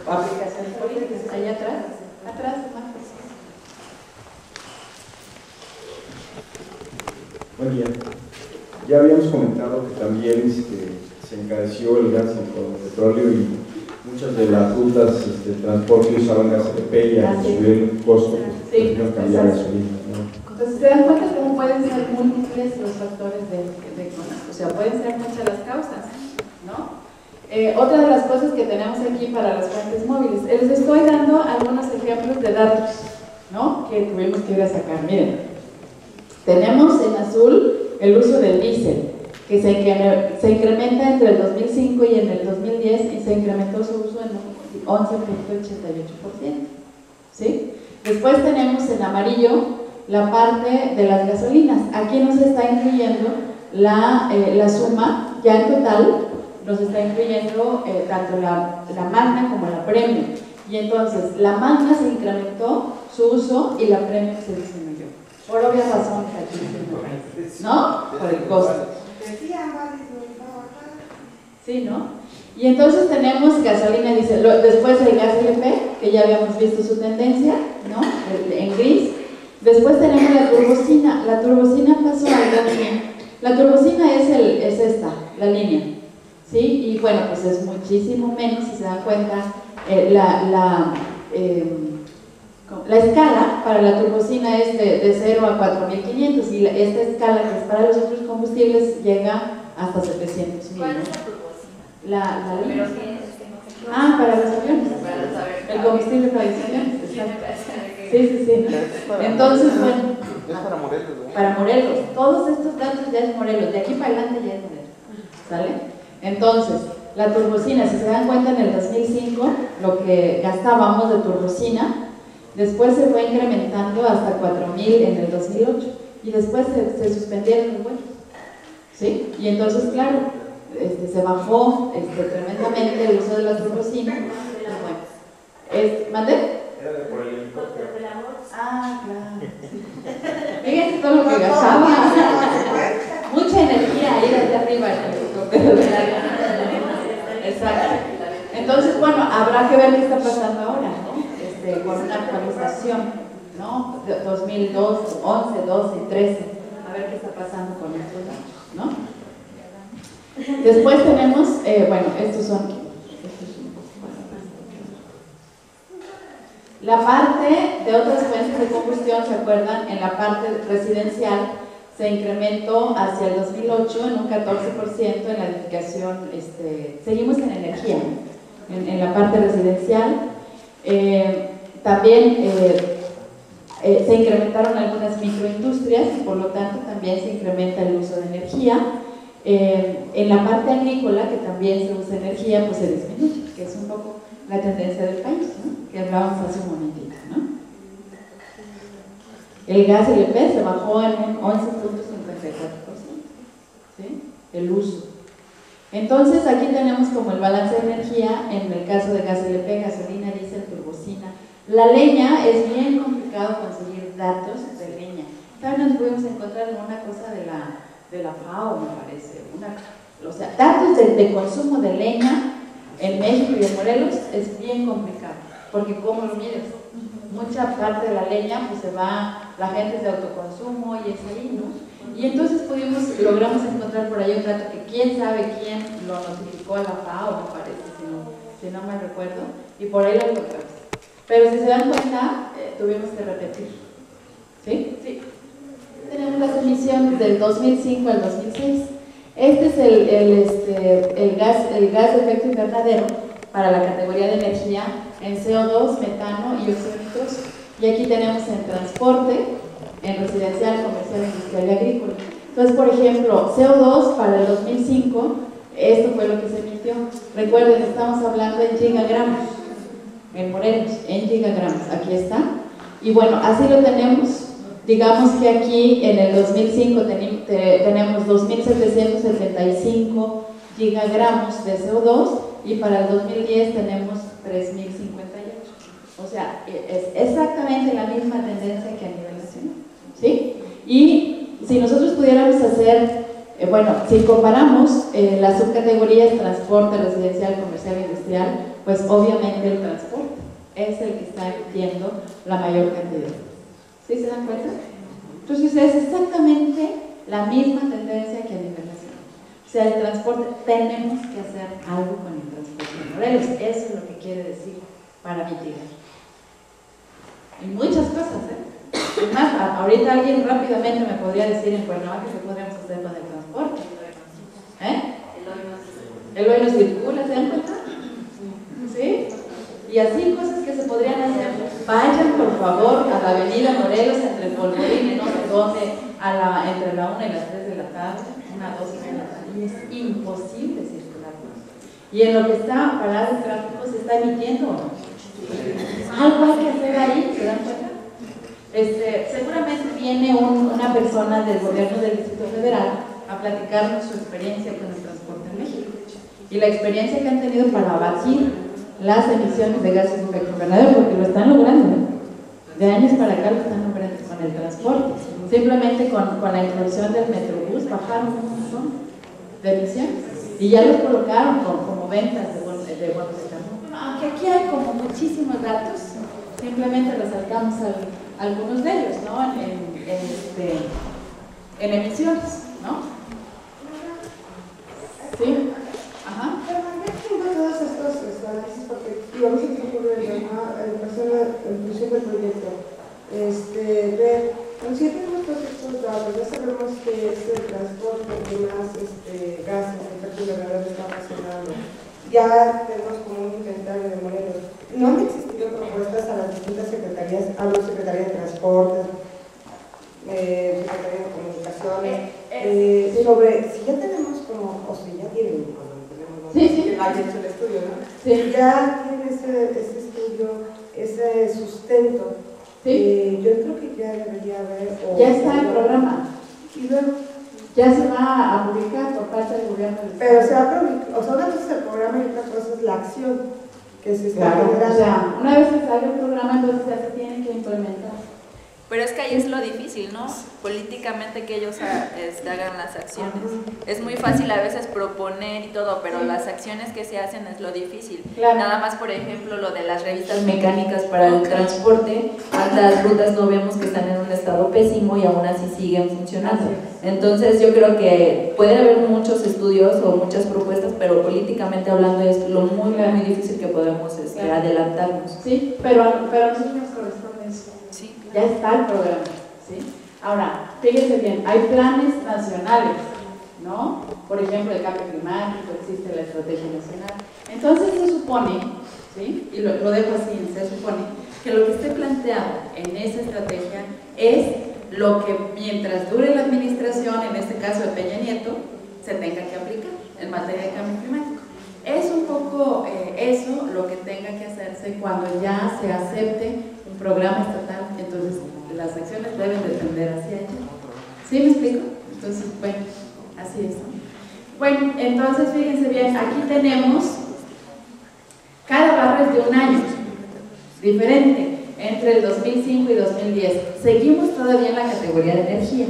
[SPEAKER 1] Por aplicaciones políticas. Allá atrás, más.
[SPEAKER 9] Buen día. Ya habíamos comentado que también se encareció el gas con el petróleo y muchas de las rutas de transporte usaban gas LP y al subir el costo pues, no cambiar gasolina, ¿no?
[SPEAKER 1] Entonces se dan cuenta cómo pueden ser múltiples los factores o sea, pueden ser muchas las causas, ¿no? Otra de las cosas que tenemos aquí para las fuentes móviles, les estoy dando algunos ejemplos de datos, ¿no?, que tuvimos que ir a sacar. Miren. Tenemos en azul el uso del diésel, que se incrementa entre el 2005 y en el 2010 y se incrementó su uso en 11.88%. ¿Sí? Después tenemos en amarillo la parte de las gasolinas. Aquí nos está incluyendo la suma, ya en total nos está incluyendo tanto la magna como la premium. Y entonces la Magna se incrementó su uso y la Premium se disminuyó. Por obvias razones aquí, ¿no? Por el costo. Sí, ¿no? Y entonces tenemos gasolina, dice, después el gas LP, que ya habíamos visto su tendencia, ¿no? En gris. Después tenemos la turbocina. La turbocina pasó algo así. La turbocina es esta, la línea, ¿sí? Y bueno, pues es muchísimo menos, si se dan cuenta, la escala para la turbocina es de 0 a 4.500 y esta escala que es para los otros combustibles llega hasta 700.000.
[SPEAKER 8] ¿Cuál es la turbocina?
[SPEAKER 1] La línea.
[SPEAKER 8] Pero
[SPEAKER 1] Para los aviones. El combustible para los aviones. Sí. Entonces, bueno.
[SPEAKER 7] Es para Morelos, ¿no?
[SPEAKER 1] Para Morelos. Todos estos datos ya es Morelos. De aquí para adelante ya es Morelos. ¿Sale? Entonces, la turbocina, si se dan cuenta, en el 2005, lo que gastábamos de turbocina, después se fue incrementando hasta 4.000 en el 2008. Y después se suspendieron los vuelos. ¿Sí? Y entonces, claro, se bajó tremendamente el uso de la turbocina. Bueno, ¿mandé?
[SPEAKER 7] Era por el helicóptero.
[SPEAKER 1] Claro. Fíjense todo lo que gastaba. Mucha energía ahí desde arriba en el helicóptero. Exacto. Entonces, bueno, habrá que ver qué está pasando ahora, ¿no? Con una actualización, ¿no? 2002, 11, 12, 13. A ver qué está pasando con estos datos, ¿no? Después tenemos, bueno, estos son la parte de otras fuentes de combustión. ¿Se acuerdan? En la parte residencial se incrementó hacia el 2008 en un 14% en la edificación. Seguimos en energía, en la parte residencial. También se incrementaron algunas microindustrias y por lo tanto también se incrementa el uso de energía. En la parte agrícola, que también se usa energía, pues se disminuye, que es un poco la tendencia del país, ¿no? Que hablábamos hace un momentito, ¿no? El gas LP se bajó en un 11.54%, ¿sí? El uso. Entonces aquí tenemos como el balance de energía en el caso de gas LP, gasolina, diésel, turbocina. La leña es bien complicado conseguir datos de leña. También nos pudimos encontrar en una cosa de la FAO, me parece. O sea, datos de consumo de leña en México y en Morelos es bien complicado, porque ¿cómo lo mides? Mucha parte de la leña pues se va, la gente es de autoconsumo y es ahí, ¿no? Y entonces logramos encontrar por ahí un dato que quién sabe quién lo notificó a la FAO, me parece, si no me recuerdo, y por ahí lo encontramos. Pero si se dan cuenta, tuvimos que repetir. ¿Sí? Sí. Tenemos las emisiones del 2005 al 2006. Este es el gas de efecto invernadero para la categoría de energía en CO2, metano y óxido nitroso. Y aquí tenemos en transporte, en residencial, comercial, industrial y agrícola. Entonces, por ejemplo, CO2 para el 2005, esto fue lo que se emitió. Recuerden, estamos hablando en gigagramos, en Morelos, en gigagramos. Aquí está. Y bueno, así lo tenemos. Digamos que aquí en el 2005 tenemos 2.775 gigagramos de CO2 y para el 2010 tenemos 3.058. O sea, es exactamente la misma tendencia que a nivel nacional, ¿sí? Y si nosotros pudiéramos hacer, bueno, si comparamos las subcategorías transporte, residencial, comercial, industrial, pues obviamente el transporte es el que está emitiendo la mayor cantidad. ¿Sí se dan cuenta? Entonces es exactamente la misma tendencia que a nivel nacional. O sea, el transporte, tenemos que hacer algo con el transporte de Morelos. Eso es lo que quiere decir para mitigar. Y muchas cosas, Es más, ahorita alguien rápidamente me podría decir en Cuernavaca qué podríamos hacer con el transporte. El hoy no circula, ¿se dan cuenta? ¿Sí? Y así cosas que se podrían hacer. Vayan por favor a la avenida Morelos entre el Polvorín y no sé dónde, entre la 1 y las 3 de la tarde, 1 a 2 de la tarde, y es imposible circular. Y en lo que está parado el tráfico se está emitiendo. Algo hay que hacer ahí, ¿se dan cuenta? Seguramente viene una persona del gobierno del Distrito Federal a platicarnos su experiencia con el transporte en México y la experiencia que han tenido para abatir las emisiones de gases de efecto invernadero, porque lo están logrando, ¿eh? De años para acá lo están logrando con el transporte. Simplemente con la introducción del Metrobús bajaron un montón de emisiones y ya los colocaron como ventas de bonos de carbono. Aunque aquí hay como muchísimos datos, simplemente resaltamos algunos de ellos, ¿no? En emisiones, ¿no? Sí. Ajá.
[SPEAKER 2] Pero ya tengo todos estos análisis porque a mí se me ocurre en función del proyecto. Si tenemos todos estos datos, ya sabemos que es el transporte de más gases de efecto invernadero está ocasionando. Ya tenemos como un inventario de modelos. No han existido propuestas a las distintas secretarías, a la Secretaría de Transporte, Secretaría de Comunicaciones, sobre si ya tenemos como, o si ya tienen, que haya hecho el estudio, ¿no? Sí. Ya tiene ese estudio, ese sustento.
[SPEAKER 1] Sí.
[SPEAKER 2] Yo creo que ya debería haber.
[SPEAKER 1] Ya está el programa.
[SPEAKER 2] Y luego.
[SPEAKER 1] Ya se va a publicar por parte del gobierno del Estado.
[SPEAKER 2] Pero se va a publicar, o sea, una cosa es el programa y otra cosa es la acción que se está generando.
[SPEAKER 1] O sea, una vez que salga el programa, entonces ya se tiene que implementar.
[SPEAKER 8] Pero es que ahí es lo difícil, ¿no? Políticamente que ellos hagan las acciones. Es muy fácil a veces proponer y todo, pero las acciones que se hacen es lo difícil.
[SPEAKER 1] Claro.
[SPEAKER 8] Nada más, por ejemplo, lo de las revistas mecánicas para el transporte, las rutas no vemos que están en un estado pésimo y aún así siguen funcionando. Entonces yo creo que puede haber muchos estudios o muchas propuestas, pero políticamente hablando es lo muy difícil que podemos adelantarnos.
[SPEAKER 1] Sí, pero a nosotros nos corresponde eso.
[SPEAKER 8] Sí, claro.
[SPEAKER 1] Ya está el programa, ¿sí? Ahora, fíjense bien, hay planes nacionales, ¿no? Por ejemplo, el cambio climático, existe la estrategia nacional. Entonces se supone, ¿sí? Y lo dejo así, se supone que lo que esté planteado en esa estrategia es lo que mientras dure la administración, en este caso de Peña Nieto, se tenga que aplicar en materia de cambio climático. Es un poco eso lo que tenga que hacerse cuando ya se acepte un programa estatal, entonces las acciones deben de tender hacia allá. ¿Sí me explico? Entonces, bueno, así es. Bueno, entonces fíjense bien, aquí tenemos, cada barrio es de un año, diferente, entre el 2005 y 2010. Seguimos todavía en la categoría de energía,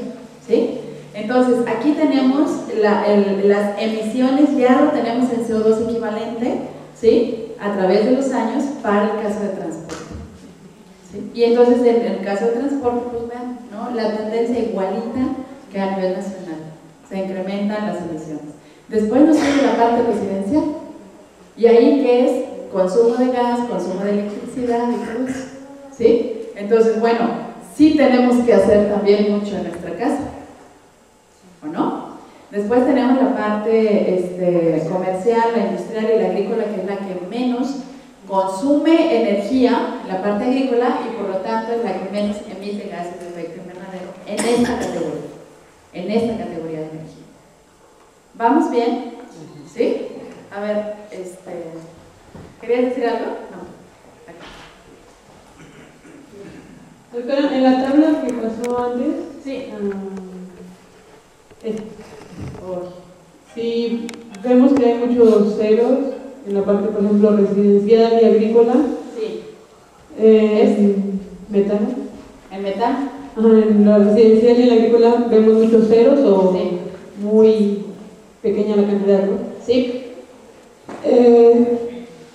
[SPEAKER 1] ¿sí? Entonces, aquí tenemos las emisiones, ya lo tenemos en CO2 equivalente, ¿sí? A través de los años para el caso de transporte. ¿Sí? Y entonces, en el caso de transporte, pues vean, ¿no? La tendencia igualita que a nivel nacional. Se incrementan las emisiones. Después nos sigue la parte residencial. Y ahí que es consumo de gas, consumo de electricidad y todo eso. ¿Sí? Entonces, bueno, sí tenemos que hacer también mucho en nuestra casa. ¿O no? Después tenemos la parte comercial, la industrial y la agrícola, que es la que menos consume energía, la parte agrícola, y por lo tanto es la que menos emite gases de efecto invernadero en esta categoría de energía. ¿Vamos bien? ¿Sí? A ver, ¿querías decir algo? No.
[SPEAKER 10] Doctora, en la tabla que pasó antes,
[SPEAKER 1] sí.
[SPEAKER 10] Si vemos que hay muchos ceros en la parte, por ejemplo, residencial y agrícola.
[SPEAKER 1] Sí.
[SPEAKER 10] ¿Metano?
[SPEAKER 1] ¿En metano?
[SPEAKER 10] Ajá, en la residencial y en la agrícola vemos muchos ceros o
[SPEAKER 1] sí.
[SPEAKER 10] Muy pequeña la cantidad, ¿no?
[SPEAKER 1] Sí.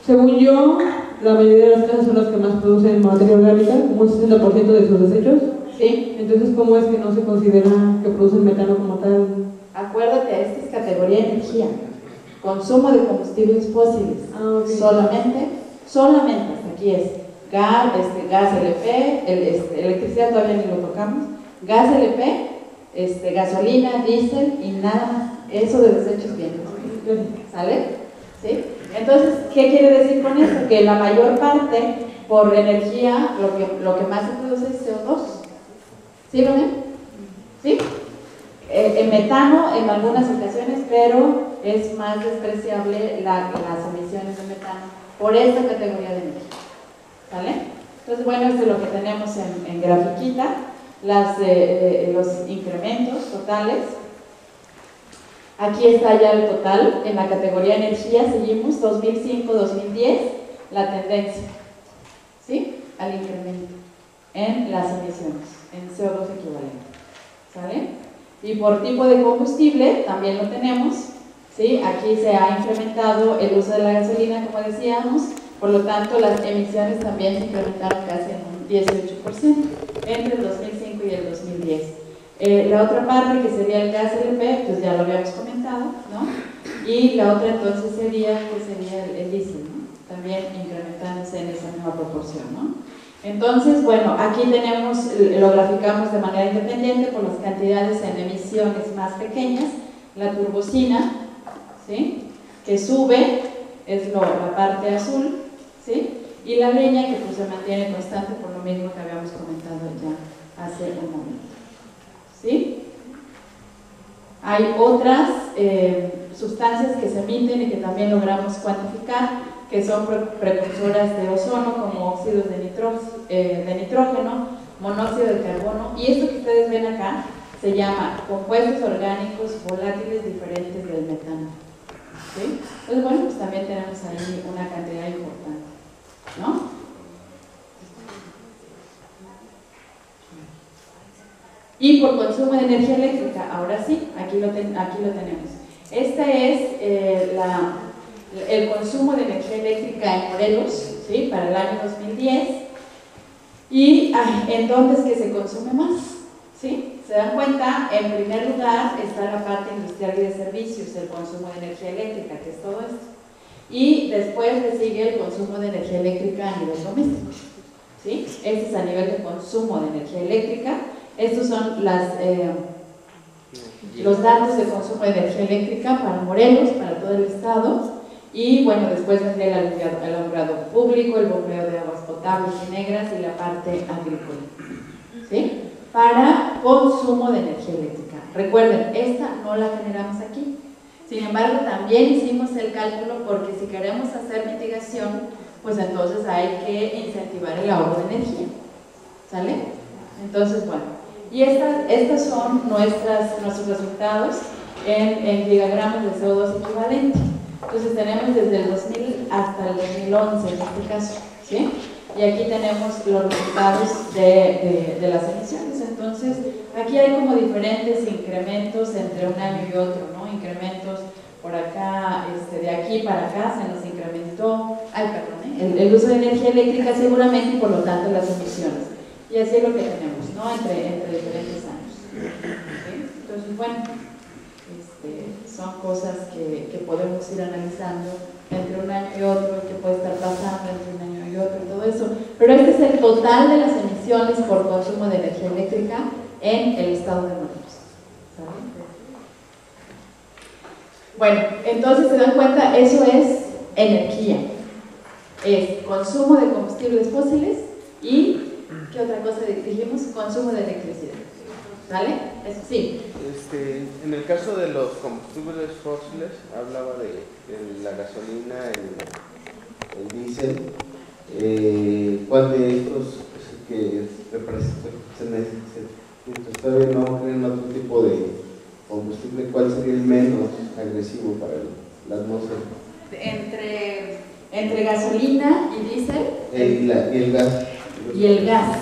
[SPEAKER 10] Según yo, la mayoría de las casas son las que más producen materia orgánica, como un 60% de sus desechos.
[SPEAKER 1] Sí.
[SPEAKER 10] Entonces, ¿cómo es que no se considera que producen metano como tal?
[SPEAKER 1] Acuérdate, esta es categoría de energía. Consumo de combustibles fósiles.
[SPEAKER 10] Okay.
[SPEAKER 1] Solamente, hasta aquí es gas LP, electricidad todavía ni lo tocamos, gas LP, gasolina, diésel y nada más. Eso de desechos viene. ¿Sale? ¿Sí? Entonces, ¿qué quiere decir con esto? Que la mayor parte, por energía, lo que más se produce es CO2. ¿Sí lo ven? ¿Sí? El metano en algunas ocasiones, pero es más despreciable las emisiones de metano por esta categoría de energía. ¿Sale? Entonces, bueno, esto es lo que tenemos en grafiquita, los incrementos totales. Aquí está ya el total en la categoría energía, seguimos 2005-2010, la tendencia, ¿sí? Al incremento en las emisiones, en CO2 equivalente, ¿sale? Y por tipo de combustible también lo tenemos, ¿sí? Aquí se ha incrementado el uso de la gasolina, como decíamos, por lo tanto las emisiones también se incrementaron casi en un 18% entre el 2005 y el 2010. La otra parte, que sería el gas LP, pues ya lo habíamos comentado, ¿no? Y la otra entonces sería el diésel, ¿no? También incrementándose en esa misma proporción, ¿no? Entonces, bueno, aquí tenemos, lo graficamos de manera independiente por las cantidades en emisiones más pequeñas, la turbocina, ¿sí? Que sube, es la parte azul, ¿sí? Y la leña que pues se mantiene constante por lo mismo que habíamos comentado ya hace un momento, ¿sí? Hay otras sustancias que se emiten y que también logramos cuantificar, que son precursoras de ozono, como óxidos de nitrógeno, monóxido de carbono, y esto que ustedes ven acá se llama compuestos orgánicos volátiles diferentes del metano, ¿sí? Entonces, bueno, pues también tenemos ahí una cantidad importante, ¿no? Y por consumo de energía eléctrica, ahora sí, aquí lo tenemos. Este es el consumo de energía eléctrica en Morelos, ¿sí? Para el año 2010. ¿Y en dónde es que se consume más? ¿Sí? ¿Se dan cuenta? En primer lugar está la parte industrial y de servicios, el consumo de energía eléctrica, que es todo esto. Y después le sigue el consumo de energía eléctrica a nivel doméstico, ¿sí? Este es a nivel de consumo de energía eléctrica. Estos son los datos de consumo de energía eléctrica para Morelos, para todo el estado. Y bueno, después vendría el alumbrado público, el bombeo de aguas potables y negras y la parte agrícola, ¿sí? Para consumo de energía eléctrica. Recuerden, esta no la generamos aquí. Sin embargo, también hicimos el cálculo porque si queremos hacer mitigación, pues entonces hay que incentivar el ahorro de energía, ¿sale? Entonces, bueno. Y estas son nuestros resultados en gigagramos de CO2 equivalente. Entonces tenemos desde el 2000 hasta el 2011 en este caso, ¿sí? Y aquí tenemos los resultados de las emisiones. Entonces aquí hay como diferentes incrementos entre un año y otro, ¿no? Incrementos por acá, de aquí para acá se nos incrementó, el uso de energía eléctrica seguramente y por lo tanto las emisiones. Y así es lo que tenemos, ¿no? Entre diferentes años, ¿sí? Entonces, bueno, son cosas que podemos ir analizando entre un año y otro, que puede estar pasando entre un año y otro y todo eso. Pero este es el total de las emisiones por consumo de energía eléctrica en el estado de Morelos, ¿saben? Bueno, entonces se dan cuenta, eso es energía, es consumo de combustibles fósiles y ¿qué otra cosa dijimos? Consumo de electricidad. ¿Vale? Eso sí.
[SPEAKER 7] En el caso de los combustibles fósiles, hablaba de la gasolina, el diésel. ¿Cuál de estos que todavía no tienen otro tipo de combustible? ¿Cuál sería el menos agresivo para la atmósfera?
[SPEAKER 1] Entre gasolina y diésel.
[SPEAKER 7] Y el gas.
[SPEAKER 1] Y el gas.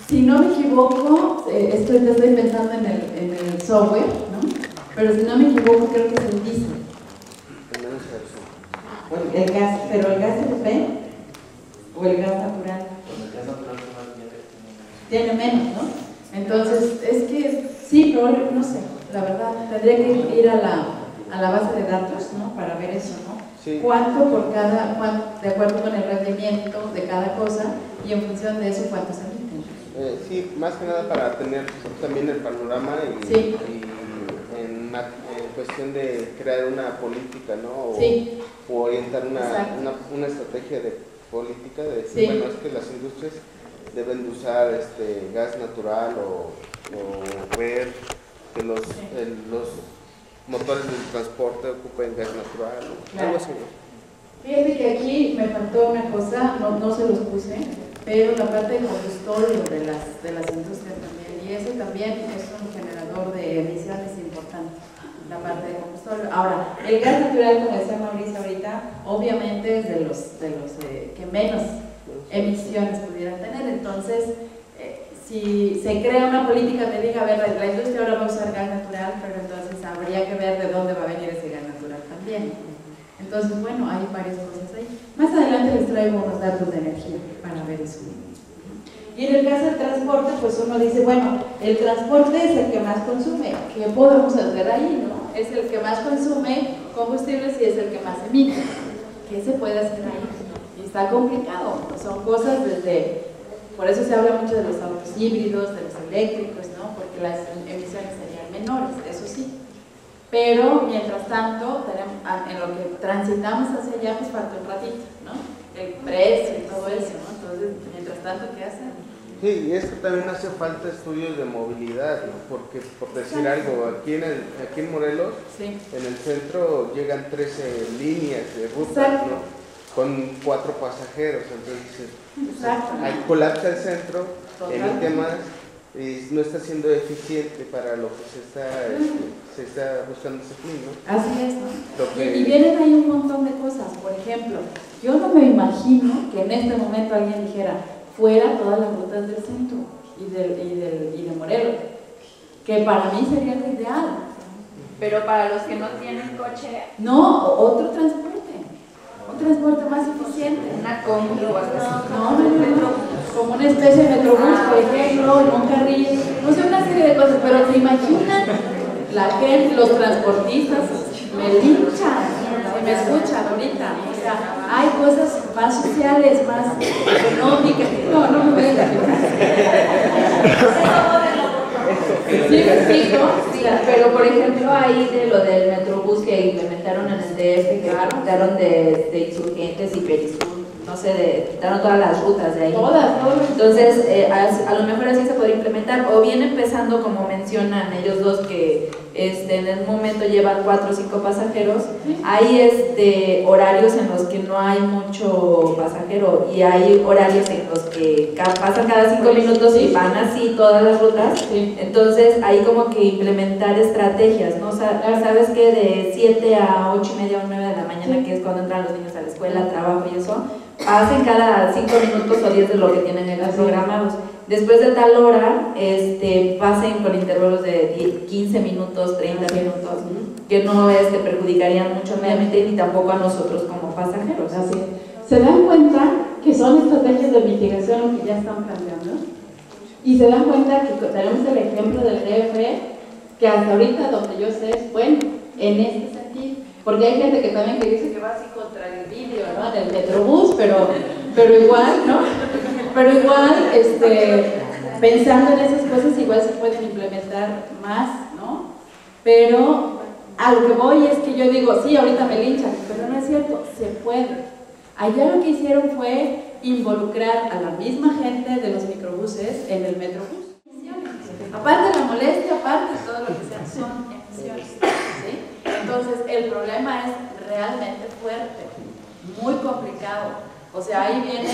[SPEAKER 1] Si no me equivoco, estoy pensando en el software, ¿no? Pero si no me equivoco, creo que es el diésel. El gas, pero el gas LP o el gas natural. Tiene menos, ¿no? Entonces, es que sí, pero no sé, la verdad, tendría que ir a la base de datos, ¿no? Para ver eso, ¿no? Sí. ¿Cuánto por de acuerdo con el rendimiento de cada cosa y en función de eso cuánto se emiten?
[SPEAKER 7] Sí, más que nada para tener también el panorama y,
[SPEAKER 1] sí.
[SPEAKER 7] y en cuestión de crear una política, ¿no? O,
[SPEAKER 1] sí.
[SPEAKER 7] o orientar una estrategia de política de decir, sí. Bueno, es que las industrias deben de usar gas natural o ver que los motores del transporte ocupen gas natural, claro. Algo así.
[SPEAKER 1] Fíjate que aquí me faltó una cosa, no se los puse, pero la parte de combustorio de las industrias también, y eso también es un generador de emisiones importante, la parte de combustorio. Ahora, el gas natural, como decía Mauricio ahorita, obviamente es de los que menos emisiones pudieran tener. Entonces, si se crea una política que diga, a ver, la industria ahora va a usar gas natural, pero entonces habría que ver de dónde va a venir ese gas natural también. Entonces, bueno, hay varias cosas ahí. Más adelante les traigo unos datos de energía para ver eso. Y en el caso del transporte, pues uno dice, bueno, el transporte es el que más consume. ¿Qué podemos hacer ahí, no? Es el que más consume combustibles y es el que más emite. ¿Qué se puede hacer ahí? Y está complicado. Son cosas desde... Por eso se habla mucho de los autos híbridos, de los eléctricos, ¿no? Porque las emisiones serían menores, eso sí. Pero, mientras tanto, en lo que transitamos hacia allá, pues falta un ratito, ¿no? El precio y todo eso, ¿no? Entonces, mientras tanto, ¿qué hacen?
[SPEAKER 7] Sí, y es que también hace falta estudios de movilidad, ¿no? Porque, por decir algo, aquí en Morelos, sí, en el centro llegan 13 líneas de ruta, ¿no? Con 4 pasajeros, entonces hay colapsa el centro, emite más y no está siendo eficiente para lo que se está buscando ese fin, ¿no?
[SPEAKER 1] Así es, ¿no? Y vienen ahí un montón de cosas. Por ejemplo, yo no me imagino que en este momento alguien dijera fuera todas las rutas del centro y de Morelos, que para mí sería lo ideal.
[SPEAKER 8] Pero para los que no tienen coche,
[SPEAKER 1] no, otro transporte. Un transporte más eficiente.
[SPEAKER 8] Una combi o algo así.
[SPEAKER 1] No, como una especie de metrobús, por ejemplo, en un carril, no sé, una serie de cosas, pero ¿se imaginan la gente, los transportistas me linchan, si me escuchan ahorita? O sea, hay cosas más sociales, más económicas. No me vengan.
[SPEAKER 8] Sí, pero por ejemplo ahí de lo del metrobús que implementaron en el DF, que quitaron de Insurgentes y Perisur, no sé, quitaron todas las rutas de ahí.
[SPEAKER 1] Todas.
[SPEAKER 8] Entonces, a lo mejor así se podría implementar, o bien empezando como mencionan ellos dos que en el momento llevan 4 o 5 pasajeros, hay horarios en los que no hay mucho pasajero y hay horarios en los que pasan cada 5 minutos y van así todas las rutas. Entonces hay como que implementar estrategias, ¿no? Sabes que de 7 a 8 y media o 9 de la mañana, que es cuando entran los niños a la escuela, al trabajo y eso, pasen cada 5 minutos o 10 de lo que tienen ellos programados. Después de tal hora, pasen con intervalos de 15 minutos, 30 minutos, que no perjudicarían mucho al medio ambiente ni tampoco a nosotros como pasajeros.
[SPEAKER 1] Así es. ¿Se dan cuenta que son estrategias de mitigación que ya están planteando? Y se dan cuenta que tenemos el ejemplo del DF, que hasta ahorita donde yo sé es bueno, en este sentido. Porque hay gente que también que dice que va así contra el vidrio, ¿no? Del metrobús, pero igual, ¿no? Pero igual, pensando en esas cosas, igual se pueden implementar más, ¿no? Pero a lo que voy es que yo digo, sí, ahorita me linchan, pero no es cierto, se puede. Allá lo que hicieron fue involucrar a la misma gente de los microbuses en el metrobús. Aparte de la molestia, aparte de todo lo que sea, son emisiones, ¿sí? Entonces, el problema es realmente fuerte, muy complicado. O sea, ahí vienen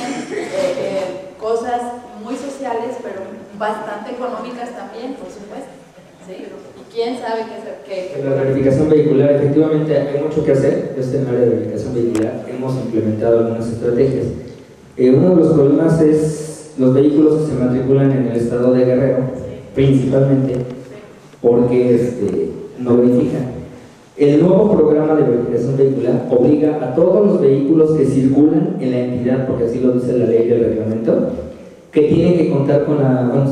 [SPEAKER 1] cosas muy sociales, pero bastante económicas también, por supuesto. ¿Sí? ¿Y quién sabe qué?
[SPEAKER 11] La verificación vehicular, efectivamente, hay mucho que hacer. En el área de verificación vehicular hemos implementado algunas estrategias. Uno de los problemas es los vehículos que se matriculan en el estado de Guerrero, principalmente, porque no verifican. El nuevo programa de verificación vehicular obliga a todos los vehículos que circulan en la entidad, porque así lo dice la ley del reglamento, que tienen que contar con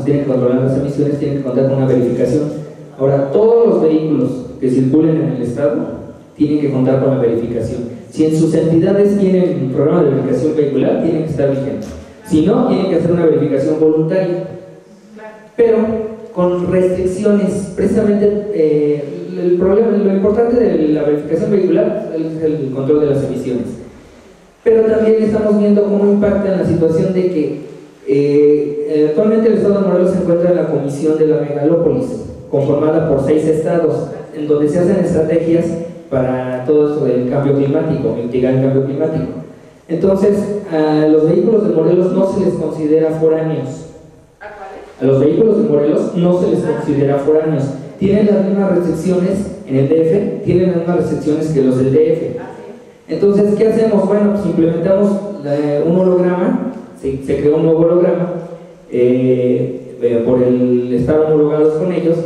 [SPEAKER 11] tienen que controlar las emisiones, tienen que contar con una verificación. Ahora, todos los vehículos que circulen en el estado tienen que contar con la verificación. Si en sus entidades tienen un programa de verificación vehicular, tienen que estar vigentes. Si no, tienen que hacer una verificación voluntaria, pero con restricciones. Precisamente el problema, lo importante de la verificación vehicular es el control de las emisiones, pero también estamos viendo cómo impacta en la situación de que actualmente el estado de Morelos se encuentra en la comisión de la megalópolis, conformada por 6 estados, en donde se hacen estrategias para todo esto del cambio climático, mitigar el cambio climático. Entonces, a los vehículos de Morelos no se les considera foráneos. A los vehículos de Morelos no se les considera foráneos. Tienen las mismas restricciones en el DF, tienen las mismas restricciones que los del DF. Entonces, ¿qué hacemos? Bueno, pues implementamos un holograma, se creó un nuevo holograma por el estar homologados con ellos.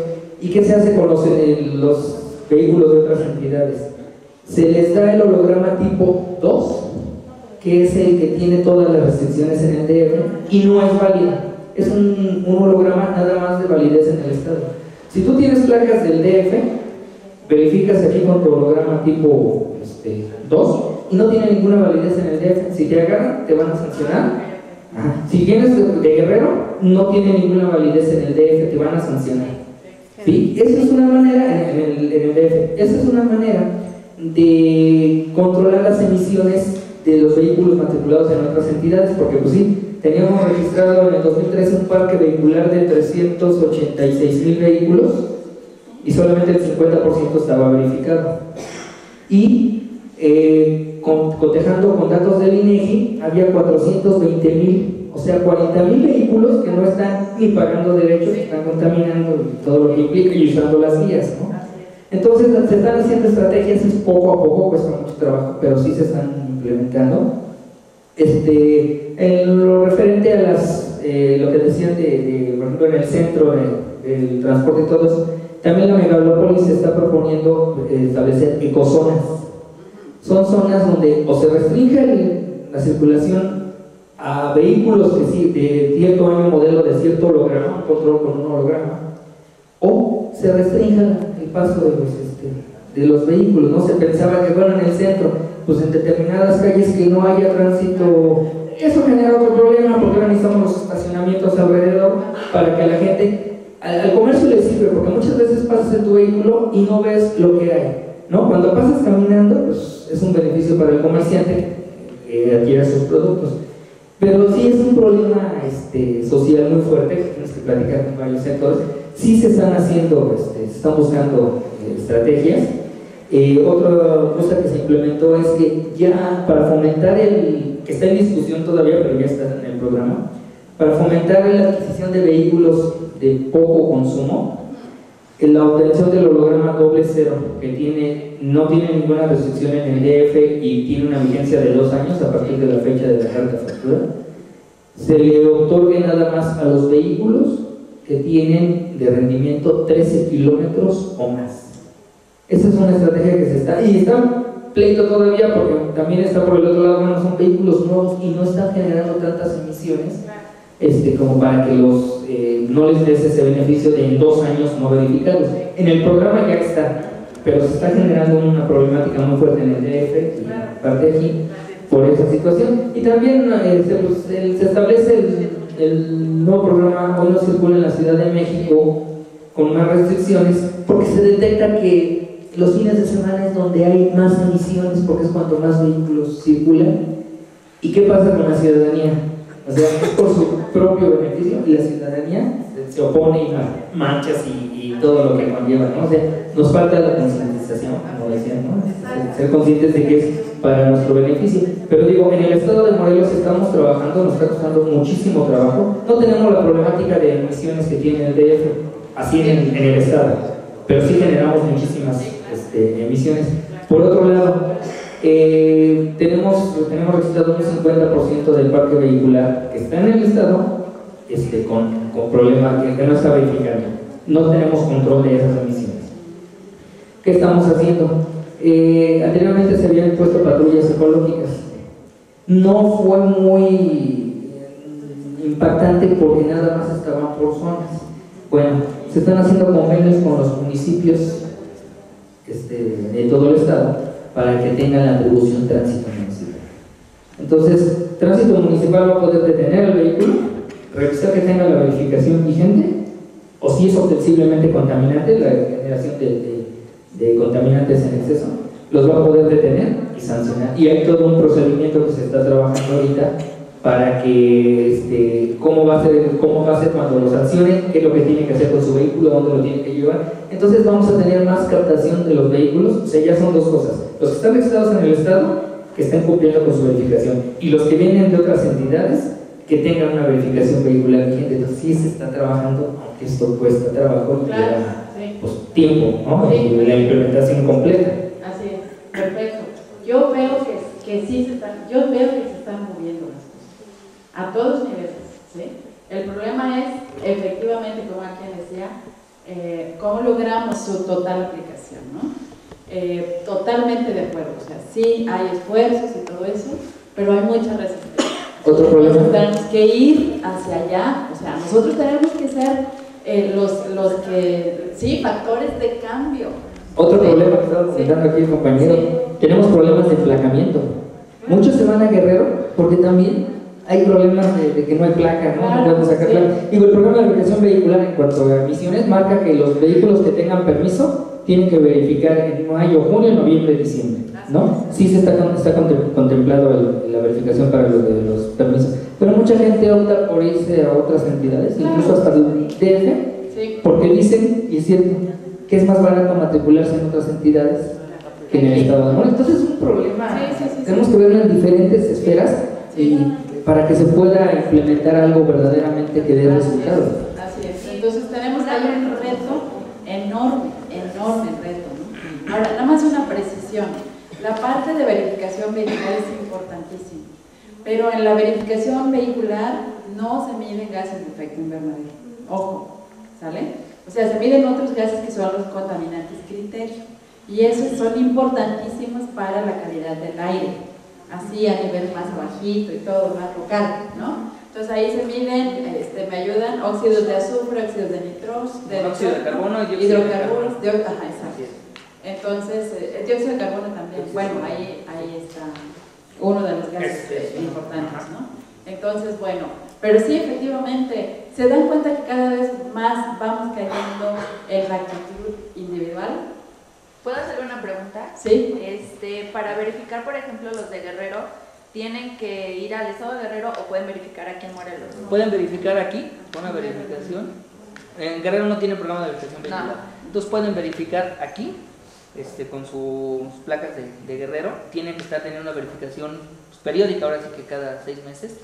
[SPEAKER 11] ¿Y qué se hace con los vehículos de otras entidades? Se les da el holograma tipo 2, que es el que tiene todas las restricciones en el DF y no es válido. Es un holograma nada más de validez en el estado. Si tú tienes placas del DF, verificas aquí con tu holograma tipo 2 y no tiene ninguna validez en el DF. Si te agarran, te van a sancionar. Si vienes de Guerrero, no tiene ninguna validez en el DF, te van a sancionar. ¿Sí? Esa es una manera, en el DF, esa es una manera de controlar las emisiones de los vehículos matriculados en otras entidades, porque pues sí, teníamos registrado en el 2013 un parque vehicular de 386,000 vehículos y solamente el 50% estaba verificado. Y cotejando con datos del INEGI, había 420,000, o sea, 40,000 vehículos que no están ni pagando derechos, están contaminando todo lo que implica y usando las vías, ¿no? Entonces se están haciendo estrategias, es poco a poco, cuesta mucho trabajo, pero sí se están implementando. En lo referente a lo que decían por ejemplo, en el centro del transporte y todo eso, también la megalópolis se está proponiendo establecer ecozonas. Son zonas donde o se restringe la circulación a vehículos que sí, de cierto año modelo, de cierto holograma, control con un holograma, o se restringe el paso de los vehículos, ¿no? Se pensaba que, bueno, en el centro, pues en determinadas calles que no haya tránsito, eso genera otro problema, porque ahora necesitamos los estacionamientos alrededor para que a la gente, al comercio le sirve, porque muchas veces pasas en tu vehículo y no ves lo que hay, ¿no? Cuando pasas caminando, pues es un beneficio para el comerciante que adquiera sus productos. Pero sí es un problema social muy fuerte, que tienes que platicar con varios sectores. Sí se están haciendo, se están buscando estrategias. Otra cosa que se implementó es que ya para fomentar que está en discusión todavía, pero ya está en el programa, para fomentar la adquisición de vehículos de poco consumo, la obtención del holograma doble cero, que no tiene ninguna restricción en el DF y tiene una vigencia de 2 años a partir de la fecha de la carta factura, se le otorgue nada más a los vehículos que tienen de rendimiento 13 kilómetros o más. Esa es una estrategia que se está, y está pleito todavía porque también está por el otro lado, bueno, son vehículos nuevos y no están generando tantas emisiones como para que no les des ese beneficio de en 2 años no verificarlos. En el programa ya está, pero se está generando una problemática muy fuerte en el DF y parte de aquí por esa situación. Y también se establece el nuevo programa, hoy no circula en la Ciudad de México con más restricciones, porque se detecta que los fines de semana es donde hay más emisiones, porque es cuanto más vehículos circulan. ¿Y qué pasa con la ciudadanía? O sea, es por su propio beneficio y la ciudadanía se opone a manchas y todo lo que conlleva, ¿no? O sea, nos falta la concientización, como decían, ¿no? Ser conscientes de que es para nuestro beneficio. Pero digo, en el estado de Morelos estamos trabajando, nos está costando muchísimo trabajo. No tenemos la problemática de emisiones que tiene el DF, así en el estado, pero sí generamos muchísimas emisiones. Por otro lado, tenemos registrado un 50% del parque vehicular que está en el estado con problemas que no está verificando. No tenemos control de esas emisiones. ¿Qué estamos haciendo? Anteriormente se habían puesto patrullas ecológicas. No fue muy impactante porque nada más estaban por zonas. Bueno, se están haciendo convenios con los municipios de todo el estado para que tengan la atribución tránsito municipal. Entonces, tránsito municipal va a poder detener el vehículo, revisar que tenga la verificación vigente, o si es ostensiblemente contaminante, la generación de contaminantes en exceso, los va a poder detener y sancionar. Y hay todo un procedimiento que se está trabajando ahorita para que cómo va a ser cuando lo sancionen, qué es lo que tiene que hacer con su vehículo, dónde lo tiene que llevar. Entonces vamos a tener más captación de los vehículos. O sea, ya son dos cosas: los que están registrados en el estado, que estén cumpliendo con su verificación, y los que vienen de otras entidades que tengan una verificación vehicular vigente. Entonces sí se está trabajando, aunque esto cuesta trabajo y lleva tiempo, ¿no?
[SPEAKER 1] Sí.
[SPEAKER 11] La implementación completa.
[SPEAKER 1] Así es, perfecto. Yo veo que que sí se están, yo veo que se están moviendo las cosas, a todos niveles, ¿sí? El problema es, efectivamente, como alguien decía, cómo logramos su total aplicación, ¿no? Totalmente de acuerdo, o sea, sí hay esfuerzos y todo eso, pero hay mucha resistencia.
[SPEAKER 11] Otro problema.
[SPEAKER 1] Entonces, tenemos que ir hacia allá, o sea, nosotros tenemos que ser los que, sí, factores de cambio.
[SPEAKER 11] Otro problema que estaba comentando aquí el compañero, tenemos problemas de enflacamiento. Muchos se van a Guerrero porque también hay problemas de que no hay placa, ¿no? No podemos sacar placa. Digo, el programa de verificación vehicular en cuanto a emisiones marca que los vehículos que tengan permiso tienen que verificar en mayo, junio, noviembre, diciembre, ¿no? Sí se está contemplado la verificación para los permisos, pero mucha gente opta por irse a otras entidades, incluso hasta el DF, porque dicen, y es cierto, que es más barato matricularse en otras entidades que en el Estado de Morelos. Entonces es un problema, tenemos que verlo en diferentes esferas y para que se pueda implementar algo verdaderamente que dé resultados.
[SPEAKER 1] Así es, entonces tenemos ahí un reto enorme reto, ¿no? Ahora, nada más una precisión, la parte de verificación vehicular es importantísima, pero en la verificación vehicular no se miden gases de efecto invernadero, ojo, ¿sale? O sea, se miden otros gases que son los contaminantes criterio, y esos son importantísimos para la calidad del aire, así a nivel más bajito y todo, más local, ¿no? Entonces ahí se miden, me ayudan, óxidos de azufre, óxidos de nitrógeno,
[SPEAKER 12] óxido de carbono y
[SPEAKER 1] hidrocarburos, ajá, exacto. Entonces, el dióxido de carbono también, bueno, ahí está uno de los gases importantes, ¿no? Entonces, bueno, pero sí, efectivamente, se dan cuenta que cada vez más vamos cayendo en la actitud individual.
[SPEAKER 13] ¿Puedo hacer una pregunta?
[SPEAKER 1] Sí.
[SPEAKER 13] Para verificar, por ejemplo, los de Guerrero, ¿tienen que ir al estado de Guerrero o pueden verificar aquí en Morelos?
[SPEAKER 12] Pueden verificar aquí, con una verificación. En Guerrero no tiene programa de verificación vehicular. Entonces pueden verificar aquí, con sus placas de Guerrero. Tienen que estar teniendo una verificación periódica, ahora sí que cada 6 meses,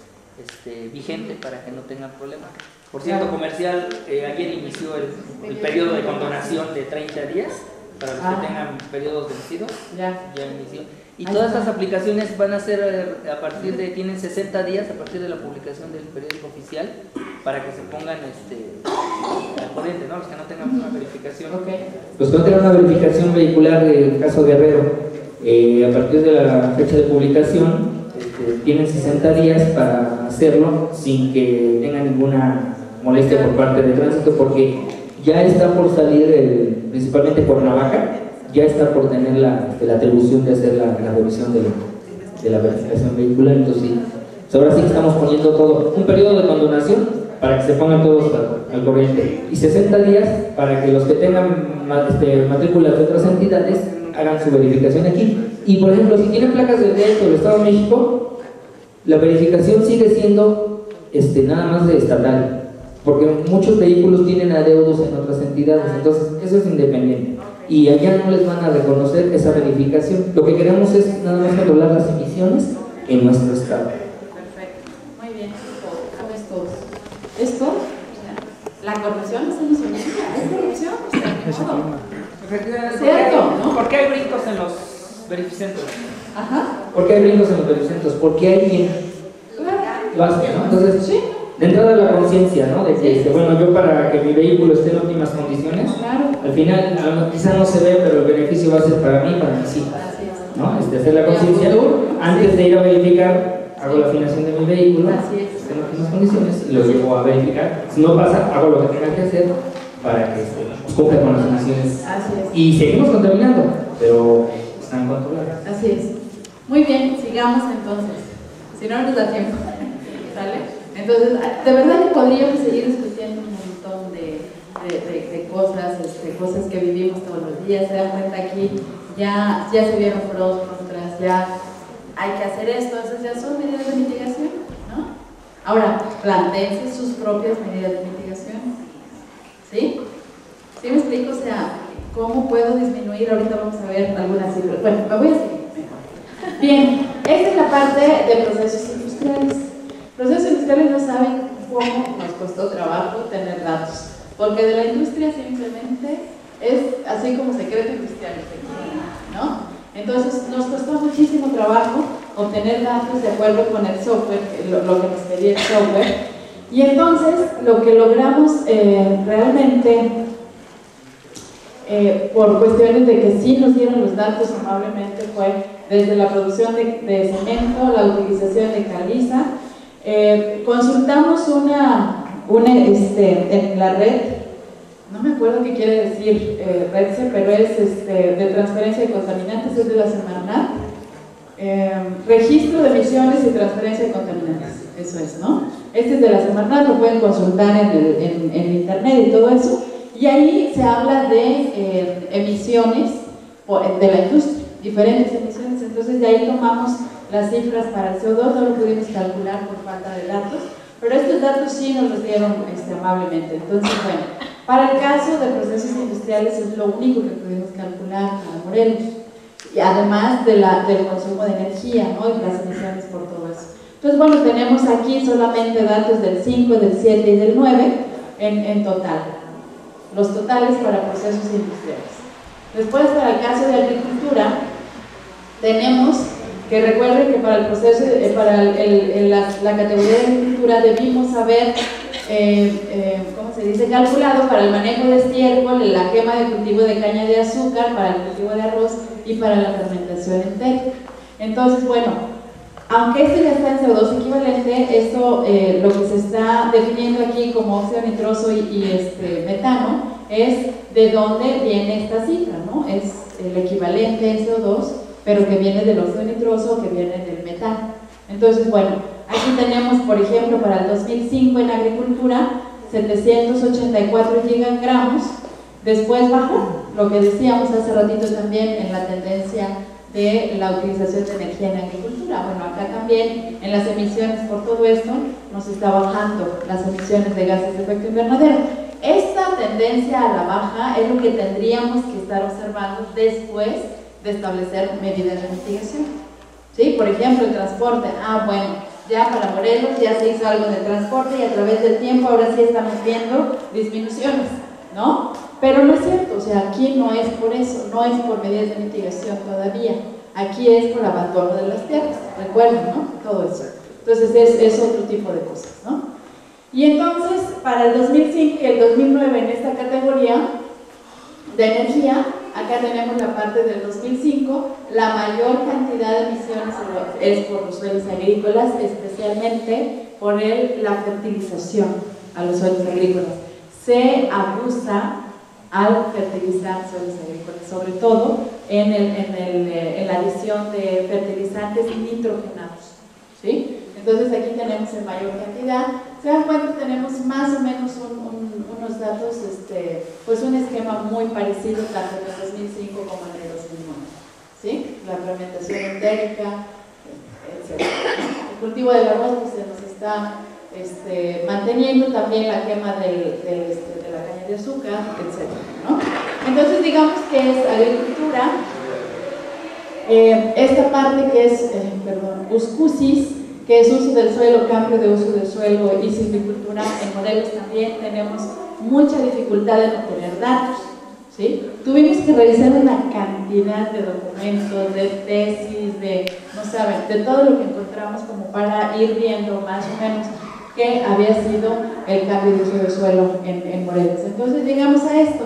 [SPEAKER 12] vigente para que no tengan problemas. Por cierto, comercial, ayer inició el periodo de condonación de 30 días para los que tengan periodos vencidos. Ya inició. Y todas estas aplicaciones van a ser tienen 60 días a partir de la publicación del periódico oficial para que se pongan al corriente, ¿no? Los que no tengan una verificación.
[SPEAKER 11] Los que no tengan una verificación vehicular del caso Guerrero, a partir de la fecha de publicación, tienen 60 días para hacerlo sin que tengan ninguna molestia por parte del tránsito, porque ya está por salir, principalmente Cuernavaca, ya está por tener la atribución de hacer la revisión de la verificación vehicular. Entonces sí, ahora sí que estamos poniendo todo, un periodo de condonación para que se pongan todos al corriente y 60 días para que los que tengan matrículas de otras entidades hagan su verificación aquí. Y por ejemplo, si tienen placas del DF o del Estado de México, la verificación sigue siendo nada más de estatal, porque muchos vehículos tienen adeudos en otras entidades, entonces eso es independiente. Y allá no les van a reconocer esa verificación. Lo que queremos es nada más controlar las emisiones en nuestro estado.
[SPEAKER 1] Perfecto, muy bien. ¿Esto? La corrupción es emisionista, es corrupción.
[SPEAKER 12] ¿Cierto? ¿No? ¿Por qué hay brincos en los verificentros?
[SPEAKER 1] Ajá.
[SPEAKER 11] ¿Por qué hay brincos en los verificentros? Porque hay quien lo hace, ¿no? Entonces, sí. De entrada la conciencia, ¿no? De que, bueno, yo para que mi vehículo esté en óptimas condiciones, al final quizá no se ve, pero el beneficio va a ser para mí y para mis hijas, ¿no? Hacer la conciencia, antes de ir a verificar, hago la afinación de mi vehículo, esté en óptimas condiciones y lo llevo a verificar. Si no pasa, hago lo que tenga que hacer para que cumpla con las emisiones. Y seguimos contaminando, pero están controladas.
[SPEAKER 1] Así es. Muy bien, sigamos entonces. Si no nos da tiempo, ¿sale? Entonces, de verdad que podríamos seguir discutiendo un montón de cosas, cosas que vivimos todos los días. Se dan cuenta aquí, ya se vieron pros, contras, ya hay que hacer esto, esas ya son medidas de mitigación, ¿no? Ahora, plantéense sus propias medidas de mitigación, ¿sí? ¿Sí me explico? O sea, ¿cómo puedo disminuir? Ahorita vamos a ver algunas cifras. Bueno, me voy a seguir mejor. Bien, esta es la parte de procesos industriales. Procesos industriales no saben cómo nos costó trabajo tener datos, porque de la industria simplemente es así como secreto industrial, ¿no? Entonces nos costó muchísimo trabajo obtener datos de acuerdo con el software, lo que nos pedía el software. Y entonces lo que logramos realmente, por cuestiones de que sí nos dieron los datos amablemente, fue desde la producción de cemento, la utilización de caliza. Consultamos en la red, no me acuerdo qué quiere decir REDSE, pero es de transferencia de contaminantes, es de la Semarnat. Registro de emisiones y transferencia de contaminantes, eso es, ¿no? Este es de la Semarnat, lo pueden consultar en internet y todo eso, y ahí se habla de emisiones de la industria, diferentes emisiones. Entonces de ahí tomamos las cifras para el CO2, no lo pudimos calcular por falta de datos, pero estos datos sí nos los dieron amablemente. Entonces, bueno, para el caso de procesos industriales es lo único que pudimos calcular para Morelos, y además del consumo de energía, ¿no? Y las emisiones por todo eso. Entonces, bueno, tenemos aquí solamente datos del 5, del 7 y del 9 en total, los totales para procesos industriales. Después, para el caso de agricultura, tenemos que recuerden que para el proceso, para la categoría de agricultura debimos haber, ¿cómo se dice?, calculado para el manejo de estiércol, la quema de cultivo de caña de azúcar, para el cultivo de arroz y para la fermentación entérica. Entonces, bueno, aunque esto ya está en CO2 equivalente, esto lo que se está definiendo aquí como óxido nitroso y metano es de dónde viene esta cifra, ¿no? Es el equivalente en CO2, pero que viene del óxido nitroso, que viene del metano. Entonces, bueno, aquí tenemos, por ejemplo, para el 2005 en agricultura, 784 gigagramos, después bajó, lo que decíamos hace ratito también en la tendencia de la utilización de energía en agricultura. Bueno, acá también en las emisiones por todo esto nos está bajando las emisiones de gases de efecto invernadero. Esta tendencia a la baja es lo que tendríamos que estar observando después de establecer medidas de mitigación. ¿Sí? Por ejemplo, el transporte. Bueno, ya para Morelos ya se hizo algo de transporte y a través del tiempo ahora sí estamos viendo disminuciones, ¿no? Pero no es cierto, o sea, aquí no es por eso, no es por medidas de mitigación todavía. Aquí es por abandono de las tierras, recuerden, ¿no? Todo eso. Entonces es otro tipo de cosas, ¿no? Y entonces, para el 2005 y el 2009 en esta categoría de energía, acá tenemos la parte del 2005, la mayor cantidad de emisiones es por los suelos agrícolas, especialmente por la fertilización a los suelos agrícolas. Se abusa al fertilizar suelos agrícolas, sobre todo en la adición de fertilizantes nitrogenados, ¿sí? Entonces aquí tenemos en mayor cantidad. Se dan cuenta, tenemos más o menos unos datos, pues un esquema muy parecido tanto en el 2005 como en el 2009, ¿sí? La fermentación entérica, etc. El cultivo del arroz pues, se nos está manteniendo, también la quema de la caña de azúcar, etc., ¿no? Entonces digamos que es agricultura, esta parte que es, uscusis, que es uso del suelo, cambio de uso del suelo y silvicultura. En Morelos también tenemos mucha dificultad en obtener datos, ¿sí? Tuvimos que revisar una cantidad de documentos, de tesis, no saben, de todo lo que encontramos como para ir viendo más o menos qué había sido el cambio de uso del suelo en Morelos. Entonces llegamos a esto.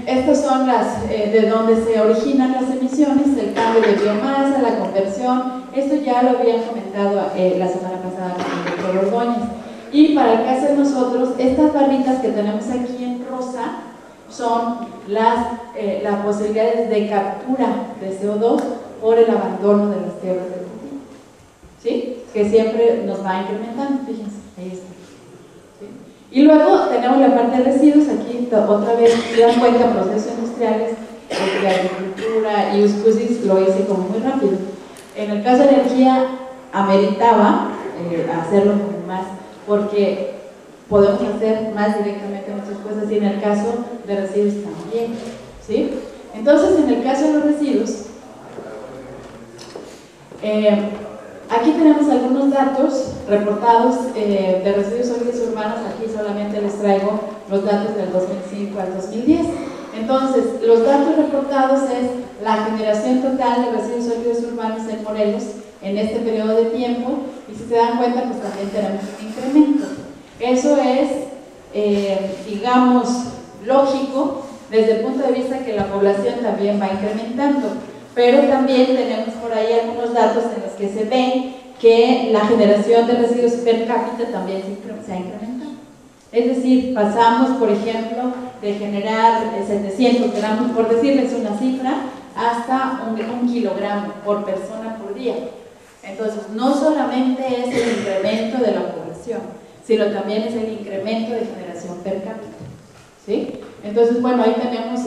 [SPEAKER 1] Estas son de donde se originan las emisiones, el cambio de biomasa, la conversión. Esto ya lo habían comentado la semana pasada con el doctor Ordóñez. Y para el caso de nosotros, estas barritas que tenemos aquí en rosa son las posibilidades de captura de CO2 por el abandono de las tierras del cultivo, ¿sí? Que siempre nos va incrementando, fíjense, ahí está. Y luego tenemos la parte de residuos, aquí otra vez se dan cuenta procesos industriales, de agricultura y uscusis, lo hice como muy rápido. En el caso de energía ameritaba hacerlo como más, porque podemos hacer más directamente muchas cosas, y en el caso de residuos también, ¿sí? Entonces, en el caso de los residuos, aquí tenemos algunos datos reportados de residuos sólidos urbanos. Aquí solamente les traigo los datos del 2005 al 2010. Entonces, los datos reportados es la generación total de residuos sólidos urbanos en Morelos en este periodo de tiempo, y si se dan cuenta, pues también tenemos un incremento. Eso es, digamos, lógico desde el punto de vista que la población también va incrementando, pero también tenemos por ahí algunos datos en los que se ve que la generación de residuos per cápita también se ha incrementado. Es decir, pasamos, por ejemplo, de generar 700 gramos, por decirles una cifra, hasta un kilogramo por persona por día. Entonces, no solamente es el incremento de la población, sino también es el incremento de generación per cápita, ¿sí? Entonces, bueno, ahí tenemos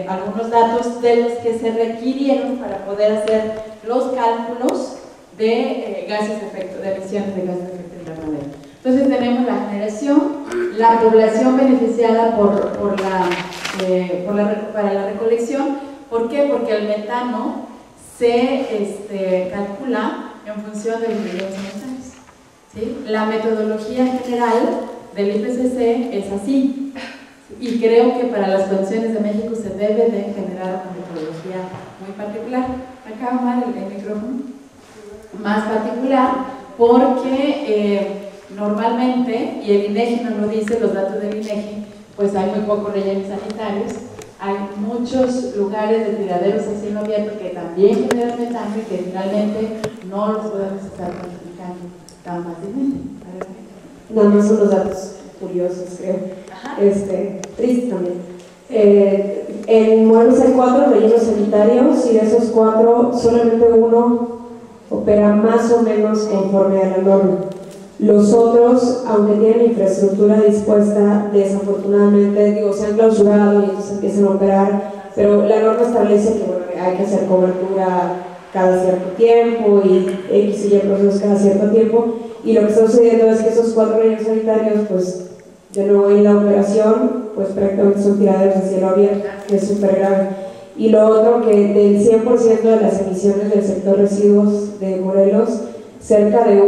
[SPEAKER 1] algunos datos de los que se requirieron para poder hacer los cálculos de gases de efecto, de emisiones de gases de efecto invernadero. Entonces tenemos la generación, la población beneficiada para la recolección. ¿Por qué? Porque el metano se calcula en función de los niveles sanitarios, ¿sí? La metodología general del IPCC es así, y creo que para las condiciones de México se debe de generar una metodología muy particular. Acá, Omar, el micrófono, más particular, porque normalmente, y el INEGI nos lo dice, los datos del INEGI, pues hay muy pocos rellenos sanitarios, hay muchos lugares de tiraderos a cielo abierto que también generan metano y que finalmente no los podemos estar cuantificando tan fácilmente.
[SPEAKER 14] Nada más son los datos curiosos, creo. Triste también. En Morelos hay 4 rellenos sanitarios, y de esos 4 solamente uno opera más o menos conforme a la norma. Los otros, aunque tienen infraestructura dispuesta, desafortunadamente, se han clausurado y entonces empiezan a operar, pero la norma establece que hay que hacer cobertura cada cierto tiempo y X y Y procesos cada cierto tiempo, y lo que está sucediendo es que esos 4 rellenos sanitarios, pues de nuevo en la operación, pues prácticamente son tiraderos de cielo abierto, que es súper grave. Y lo otro, que del 100% de las emisiones del sector residuos de Morelos, cerca de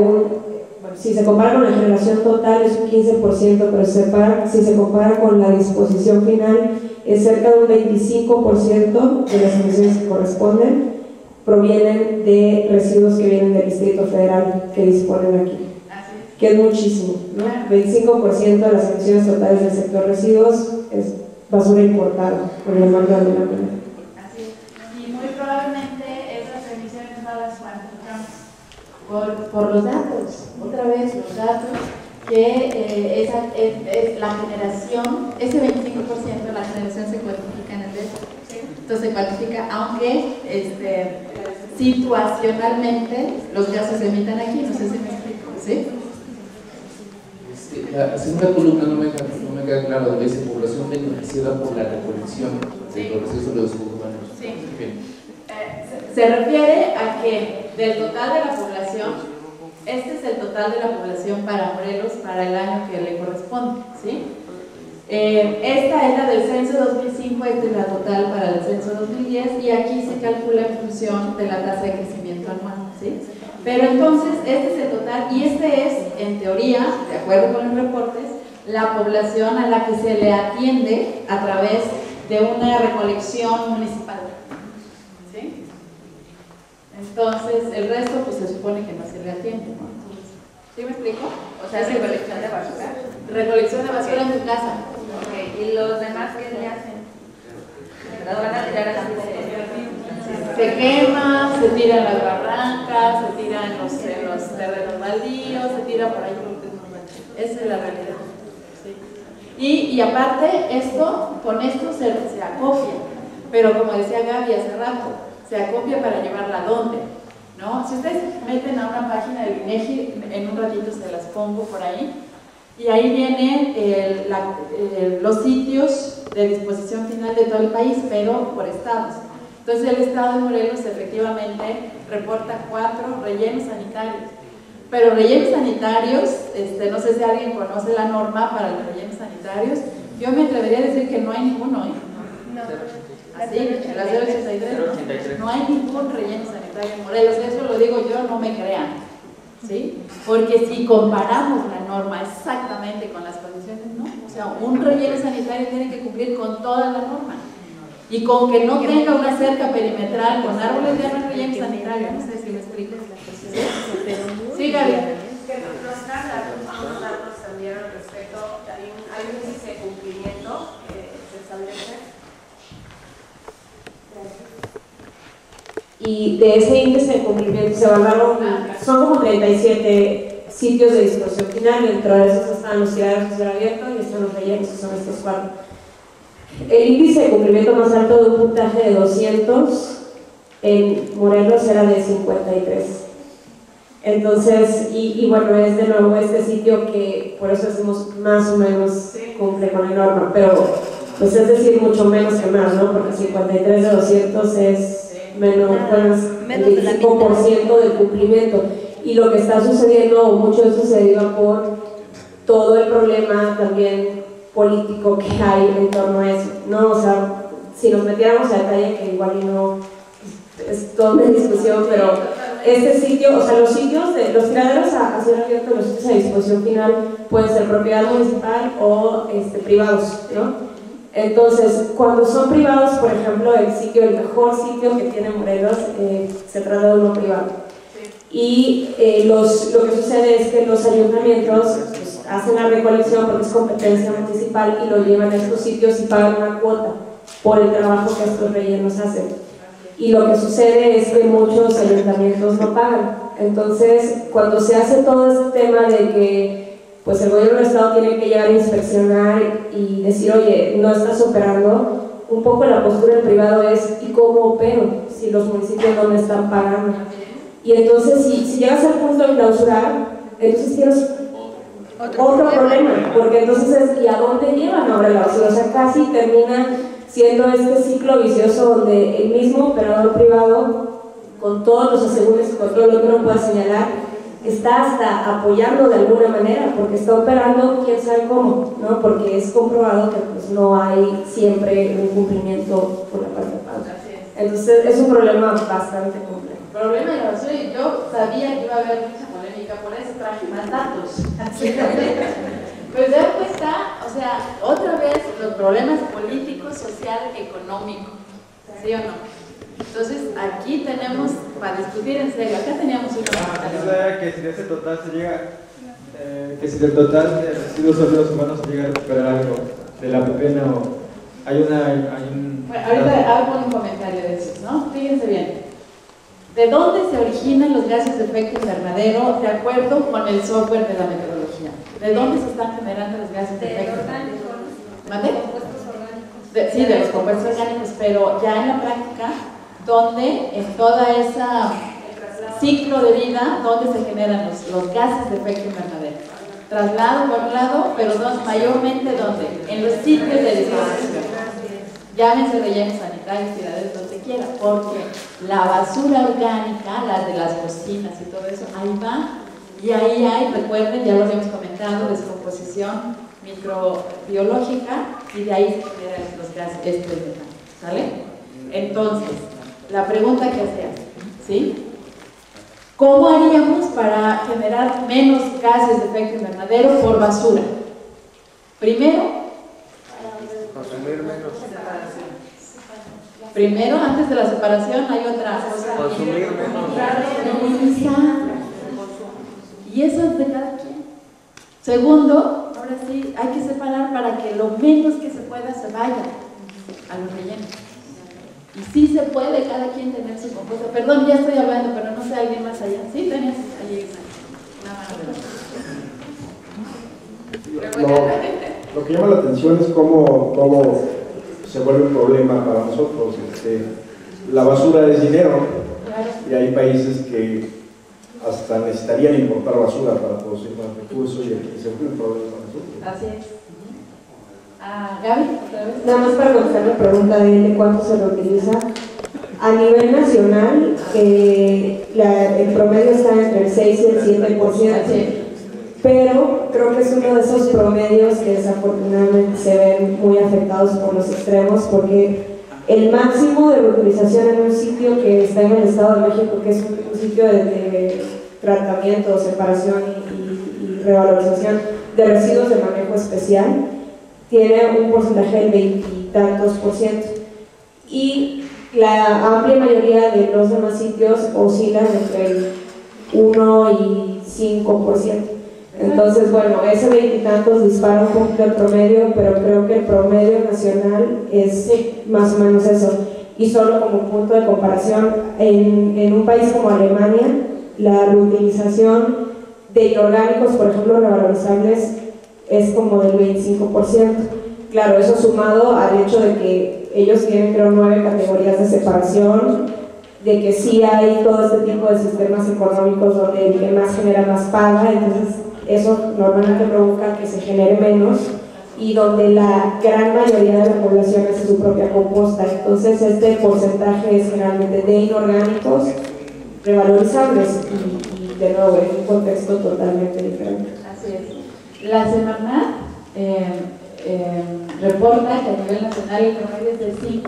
[SPEAKER 14] si se compara con la generación total es un 15%, pero si se compara con la disposición final es cerca de un 25% de las emisiones que corresponden provienen de residuos que vienen del Distrito Federal que disponen aquí, que es muchísimo, ¿no? 25% de las emisiones totales del sector residuos es basura importada, por llamarlo de alguna manera.
[SPEAKER 1] Así es. Y muy probablemente esas emisiones no las cuantificamos por los datos, otra vez los datos, que es la generación, ese 25% de la generación se cuantifica en el DEF. Entonces se cuantifica, aunque situacionalmente los gases se emitan aquí, no sé si me explico, ¿sí?
[SPEAKER 6] La segunda columna no me queda claro, de esa población beneficiada por la recolección de los residuos sólidos urbanos.
[SPEAKER 1] Sí. Se refiere a que del total de la población, este es el total de la población para Morelos para el año que le corresponde, ¿sí? Esta es la del censo 2005, esta es la total para el censo 2010, y aquí se calcula en función de la tasa de crecimiento anual, ¿sí? Pero entonces, este es el total, y este es, en teoría, de acuerdo con los reportes, la población a la que se le atiende a través de una recolección municipal, ¿sí? Entonces, el resto, pues se supone que no se le atiende, ¿no? ¿Sí me explico?
[SPEAKER 13] O sea, recolección de basura.
[SPEAKER 1] Recolección de basura en tu casa.
[SPEAKER 13] Ok, ¿y los demás qué le hacen? ¿Las van a tirar así?
[SPEAKER 1] Se quema, se tiran las barrancas, se tiran en los terrenos baldíos, se tira por ahí. Esa es la realidad. ¿Sí? Y aparte, con esto se acopia, pero como decía Gaby hace rato, se acopia para llevarla a dónde, ¿no? Si ustedes meten a una página del INEGI, en un ratito se las pongo por ahí, y ahí vienen los sitios de disposición final de todo el país, pero por estados. Entonces el estado de Morelos efectivamente reporta 4 rellenos sanitarios, pero rellenos sanitarios, no sé si alguien conoce la norma para los rellenos sanitarios, yo me atrevería a decir que no hay ninguno, ¿eh? No. Así, la 083, no hay ningún relleno sanitario en Morelos, eso lo digo yo, no me crean, ¿sí? Porque si comparamos la norma exactamente con las condiciones, no, o sea, un relleno sanitario tiene que cumplir con toda la norma. y con que no tenga una cerca perimetral con árboles ya no hay relleno sanitario. No sé si me explico. Sí, Gaby.
[SPEAKER 15] Que nos dan unos datos también al respecto. Hay un índice de cumplimiento que se establece.
[SPEAKER 14] Y de ese índice de cumplimiento se evaluaron, son como 37 sitios de disposición final, dentro de esos están los tiraderos de cielo abierto y están los rellenos, que son estos 4. El índice de cumplimiento más alto de un puntaje de 200 en Morelos era de 53. Entonces, y bueno, es de nuevo este sitio que por eso decimos más o menos cumple con la norma, pero pues es decir, mucho menos que más, ¿no? Porque 53 de 200 es menos el 25% del cumplimiento. Y lo que está sucediendo, o mucho de eso se deriva por todo el problema también político que hay en torno a eso, ¿no? O sea, si nos metiéramos a detalle, que igual y no es toda una discusión, pero este sitio, o sea, los sitios, los tiraderos a cielo abierto, los sitios a disposición final pueden ser propiedad municipal o privados, ¿no? Entonces, cuando son privados, por ejemplo, el mejor sitio que tiene Morelos, se trata de uno privado. Y lo que sucede es que los ayuntamientos pues, hacen la recolección porque es competencia municipal y lo llevan a estos sitios y pagan una cuota por el trabajo que estos rellenos hacen. Y lo que sucede es que muchos ayuntamientos no pagan. Entonces, cuando se hace todo este tema de que pues el gobierno del estado tiene que llegar a inspeccionar y decir, oye, no estás operando, un poco la postura del privado es, ¿y cómo opero si los municipios no me están pagando? Y entonces, si llegas al punto de clausurar, entonces tienes otro problema, porque entonces es, ¿y a dónde llevan ahora la basura? O sea, casi termina siendo este ciclo vicioso donde el mismo operador privado, con todos los asegúnes y con todo lo que uno pueda señalar, está hasta apoyando de alguna manera, porque está operando quién sabe cómo, ¿no? Porque es comprobado que pues, no hay siempre un cumplimiento por la parte de pago. Entonces es un problema bastante complejo.
[SPEAKER 1] Problema de la basura, y yo sabía que iba a haber mucha polémica, por eso traje más datos. Pues ya está, o sea, otra vez los problemas políticos, social, económico, ¿sí o no? Entonces aquí tenemos para discutir en serio. Acá teníamos una
[SPEAKER 16] que si de ese total se llega, que si del total de residuos sólidos humanos se llega a recuperar algo de la pepena o
[SPEAKER 1] Bueno, ahorita hago un comentario de eso, ¿no? Fíjense bien. ¿De dónde se originan los gases de efecto invernadero de acuerdo con el software de la meteorología? ¿De dónde se están generando los gases de efecto invernadero? ¿Mande? Sí, de los compuestos orgánicos, pero ya en la práctica, ¿dónde en toda esa ciclo de vida, dónde se generan los gases de efecto invernadero? Traslado por un lado, pero mayormente ¿dónde? En los sitios de disposición. Llámense rellenos sanitarios, tiraderos, donde quiera, porque la basura orgánica, la de las cocinas y todo eso, ahí va, y ahí hay, recuerden, ya lo habíamos comentado, descomposición microbiológica, y de ahí se generan los gases, ¿sale? Entonces, la pregunta que hacías, ¿sí? ¿Cómo haríamos para generar menos gases de efecto invernadero por basura? Primero,
[SPEAKER 7] consumir menos.
[SPEAKER 1] Primero, antes de la separación, hay otra cosa.
[SPEAKER 7] Consumir menos.
[SPEAKER 1] Y eso es de cada quien. Segundo, ahora sí, hay que separar para que lo menos que se pueda se vaya a los rellenos. Y sí se puede cada quien tener su compuesto. Perdón, ya estoy hablando, pero no sé, alguien más allá. Sí, tenías allí una mano.
[SPEAKER 9] Lo que llama la atención es cómo se vuelve un problema para nosotros. La basura es dinero y hay países que hasta necesitarían importar basura para producir más recursos y se vuelve un problema para nosotros.
[SPEAKER 1] Así es. Gaby, otra vez.
[SPEAKER 14] Nada más para contestar la pregunta de cuánto se reutiliza. A nivel nacional, el promedio está entre el 6 y el 7%. Pero creo que es uno de esos promedios que desafortunadamente se ven muy afectados por los extremos, porque el máximo de reutilización en un sitio que está en el Estado de México, que es un sitio de tratamiento, separación y revalorización de residuos de manejo especial, tiene un porcentaje del 20 y tantos %. y la amplia mayoría de los demás sitios oscilan entre el 1 y 5%. Entonces, bueno, ese 20 y tantos dispara un poquito el promedio, pero creo que el promedio nacional es más o menos eso. Y solo como punto de comparación, en un país como Alemania, la reutilización de inorgánicos, por ejemplo, revalorizables, es como del 25%. Claro, eso sumado al hecho de que ellos tienen, creo, 9 categorías de separación, de que sí hay todo este tipo de sistemas económicos donde el que más genera más paga, entonces eso normalmente provoca que se genere menos, y donde la gran mayoría de la población hace su propia composta. Entonces este porcentaje es generalmente de inorgánicos revalorizables, y de nuevo en un contexto totalmente diferente.
[SPEAKER 1] Así es. La Semarnat reporta que a nivel nacional el promedio es del 5%.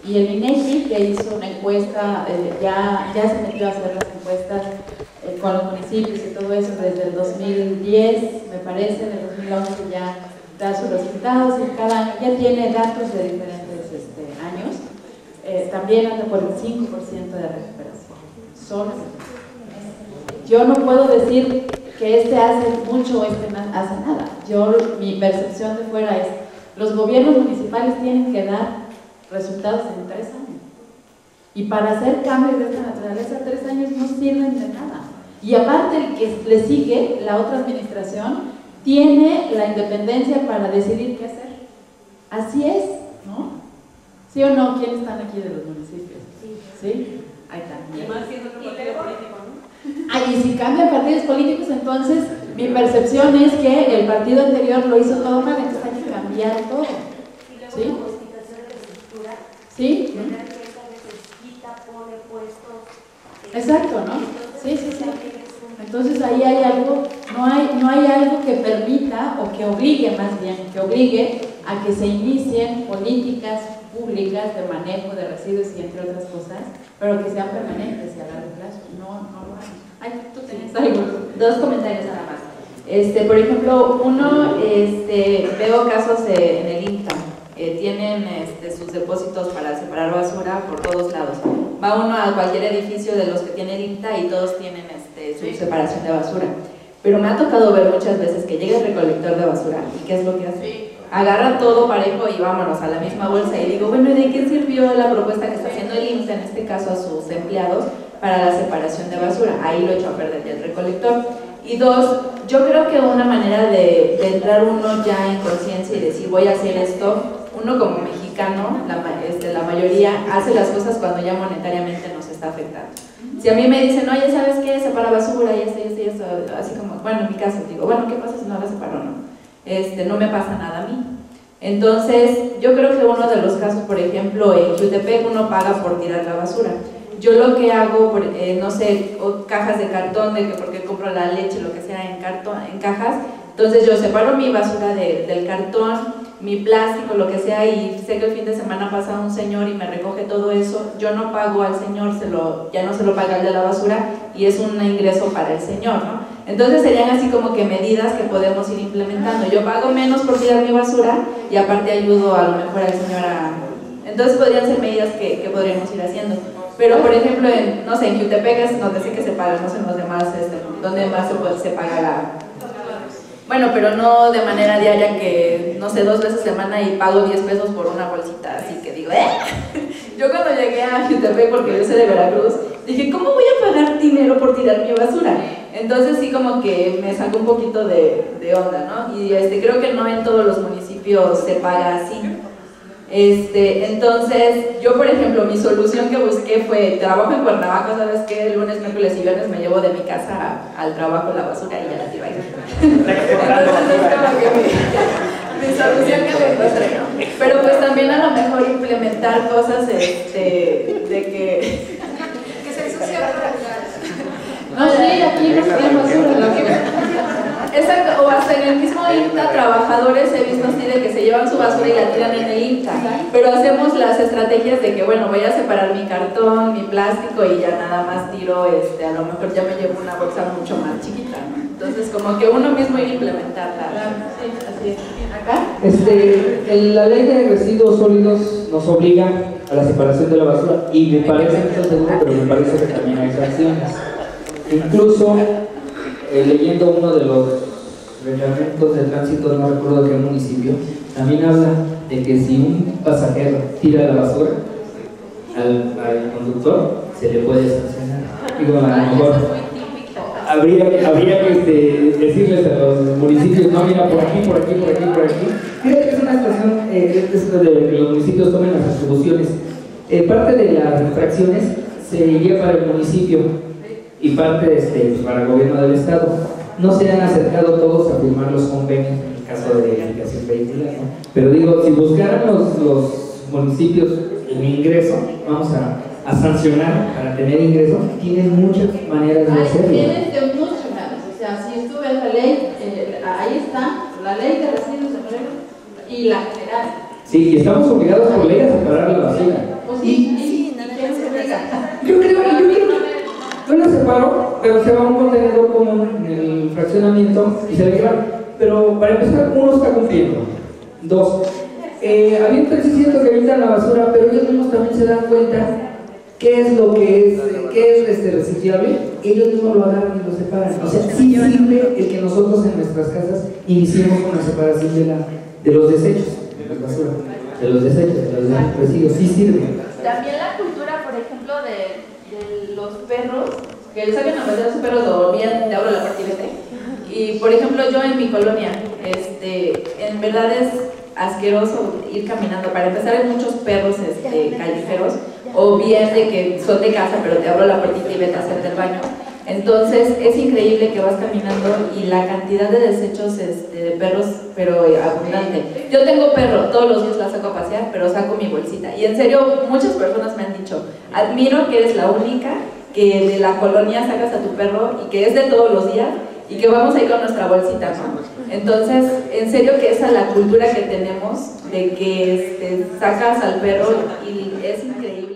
[SPEAKER 1] Y el INEGI, que hizo una encuesta, ya se metió a hacer las encuestas con los municipios y todo eso desde el 2010, me parece, en el 2011 ya da sus resultados, y cada año ya tiene datos de diferentes años, también anda por el 5% de recuperación. Yo no puedo decir que este hace mucho o este hace nada. Mi percepción de fuera es, los gobiernos municipales tienen que dar resultados en 3 años. Y para hacer cambios de esta naturaleza, 3 años no sirven de nada. Y aparte, el que le sigue, la otra administración, tiene la independencia para decidir qué hacer. Así es, ¿no? ¿Sí o no? ¿Quiénes están aquí de los municipios? ¿Sí? Ahí está.
[SPEAKER 15] Y más siendo otro partido político, ¿no?
[SPEAKER 1] Y si cambian partidos políticos, entonces mi percepción es que el partido anterior lo hizo todo mal, entonces hay que cambiar todo. ¿Sí? ¿Sí? Exacto, ¿no? Sí. Entonces ahí hay algo, no hay algo que permita, o que obligue más bien, que obligue a que se inicien políticas públicas de manejo de residuos y entre otras cosas, pero que sean permanentes y a largo plazo. No lo hay. Ay, tú tenías algo.
[SPEAKER 8] 2 comentarios nada más. Por ejemplo, uno, veo casos en el INTA. Tienen sus depósitos para separar basura por todos lados. Va uno a cualquier edificio de los que tiene el INTA y todos tienen su separación de basura. Pero me ha tocado ver muchas veces que llega el recolector de basura y ¿qué es lo que hace? Agarra todo parejo y vámonos a la misma bolsa. Y digo, bueno, ¿y de qué sirvió la propuesta que está haciendo el INTA, en este caso a sus empleados, para la separación de basura? Ahí lo echó a perder el recolector. Y 2, yo creo que una manera de entrar uno ya en conciencia y decir voy a hacer esto, uno como mexicano, la mayoría hace las cosas cuando ya monetariamente nos está afectando. Si a mí me dicen, oye, ¿sabes qué? Separa basura y esto, así como, bueno, en mi caso digo, bueno, ¿qué pasa si no la separo o no? No me pasa nada a mí. Entonces, yo creo que uno de los casos, por ejemplo, en Jutepec uno paga por tirar la basura. Yo lo que hago, no sé, cajas de cartón, de que porque compro la leche, lo que sea, en cajas, entonces yo separo mi basura del cartón, mi plástico, lo que sea, y sé que el fin de semana pasa un señor y me recoge todo eso, yo no pago al señor, ya no se lo paga el de la basura, y es un ingreso para el señor, ¿no? Entonces serían así como que medidas que podemos ir implementando. Yo pago menos por tirar mi basura y aparte ayudo a lo mejor al señor a... Entonces podrían ser medidas que podríamos ir haciendo. Pero por ejemplo, no sé, en Jutepec es donde sé que se paga, no sé en los demás, donde más se paga la... Bueno, pero no de manera diaria, que no sé, 2 veces a semana y pago 10 pesos por una bolsita, así que digo, Yo cuando llegué a Jutepec, porque yo soy de Veracruz, dije, ¿cómo voy a pagar dinero por tirar mi basura? Entonces sí como que me sacó un poquito de onda, ¿no? Y creo que no en todos los municipios se paga así. Entonces, yo por ejemplo, mi solución que busqué fue, trabajo en Cuernavaca, ¿sabes qué? El lunes, miércoles y viernes me llevo de mi casa al trabajo la basura y ya la tiro ahí. Entonces es como que mi solución que me encontré, ¿no? Pero pues también a lo mejor implementar cosas de que...
[SPEAKER 15] Que se ensucia otro lugar.
[SPEAKER 1] No, sí, aquí no tenemos basura.
[SPEAKER 8] Exacto, o hasta en el mismo INTA, trabajadores he visto así de que se llevan su basura y la tiran en el INTA, pero hacemos las estrategias de que, bueno, voy a separar mi cartón, mi plástico y ya nada más tiro, a lo mejor ya me llevo una bolsa mucho más chiquita, ¿no? Entonces, como que uno mismo ir a implementarla. Sí, así es. ¿Acá?
[SPEAKER 11] La ley de residuos sólidos nos obliga a la separación de la basura y me parece, no estoy seguro, pero me parece que también hay sanciones. Incluso, leyendo uno de los reglamentos de tránsito, no recuerdo qué municipio, también habla de que si un pasajero tira la basura al conductor, se le puede sancionar. Digo, a lo mejor habría que decirles a los municipios, no, mira, por aquí, por aquí, por aquí, por aquí. Creo que es una situación de que los municipios tomen las atribuciones. Parte de las infracciones se iría para el municipio y parte para el gobierno del estado. No se han acercado todos a firmar los convenios en el caso de verificación vehicular, ¿no? Pero digo, si buscaran los municipios el ingreso, vamos a sancionar para tener ingreso, tienen muchas maneras de hacerlo.
[SPEAKER 1] Tienes de muchas maneras, o sea, si tú ves la ley, ahí está, la ley de residuos y la general.
[SPEAKER 11] Sí, y estamos obligados por ley a separar la basura.
[SPEAKER 1] Pues sí, ¿quién se obliga?
[SPEAKER 11] Yo creo, yo la separo, pero se va a un contenedor común en el fraccionamiento y se le lleva. Pero para empezar, uno está cumpliendo. Dos, avientan, sí siento que avientan la basura, pero ellos mismos también se dan cuenta qué es lo que es reciclable, ellos mismos lo agarran y lo separan. O sea, sí sirve el que nosotros en nuestras casas iniciemos con la separación de los desechos, de la basura, de los desechos, de los residuos, sí sirve.
[SPEAKER 13] También la cultura, por ejemplo, de los perros,
[SPEAKER 8] que le saquen a meter a su perro, dormían, te abro la puerta y vete. Y por ejemplo, yo en mi colonia, en verdad es asqueroso ir caminando. Para empezar, hay muchos perros callejeros, o bien de que son de casa, pero te abro la puertita y vete a hacerte el baño. Entonces es increíble que vas caminando y la cantidad de desechos de perros, pero abundante. Yo tengo perro, todos los días la saco a pasear, pero saco mi bolsita. Y en serio, muchas personas me han dicho, admiro que eres la única que de la colonia sacas a tu perro y que es de todos los días y que vamos ahí con nuestra bolsita, ¿no? Entonces, en serio que esa es la cultura que tenemos de que sacas al perro y es increíble.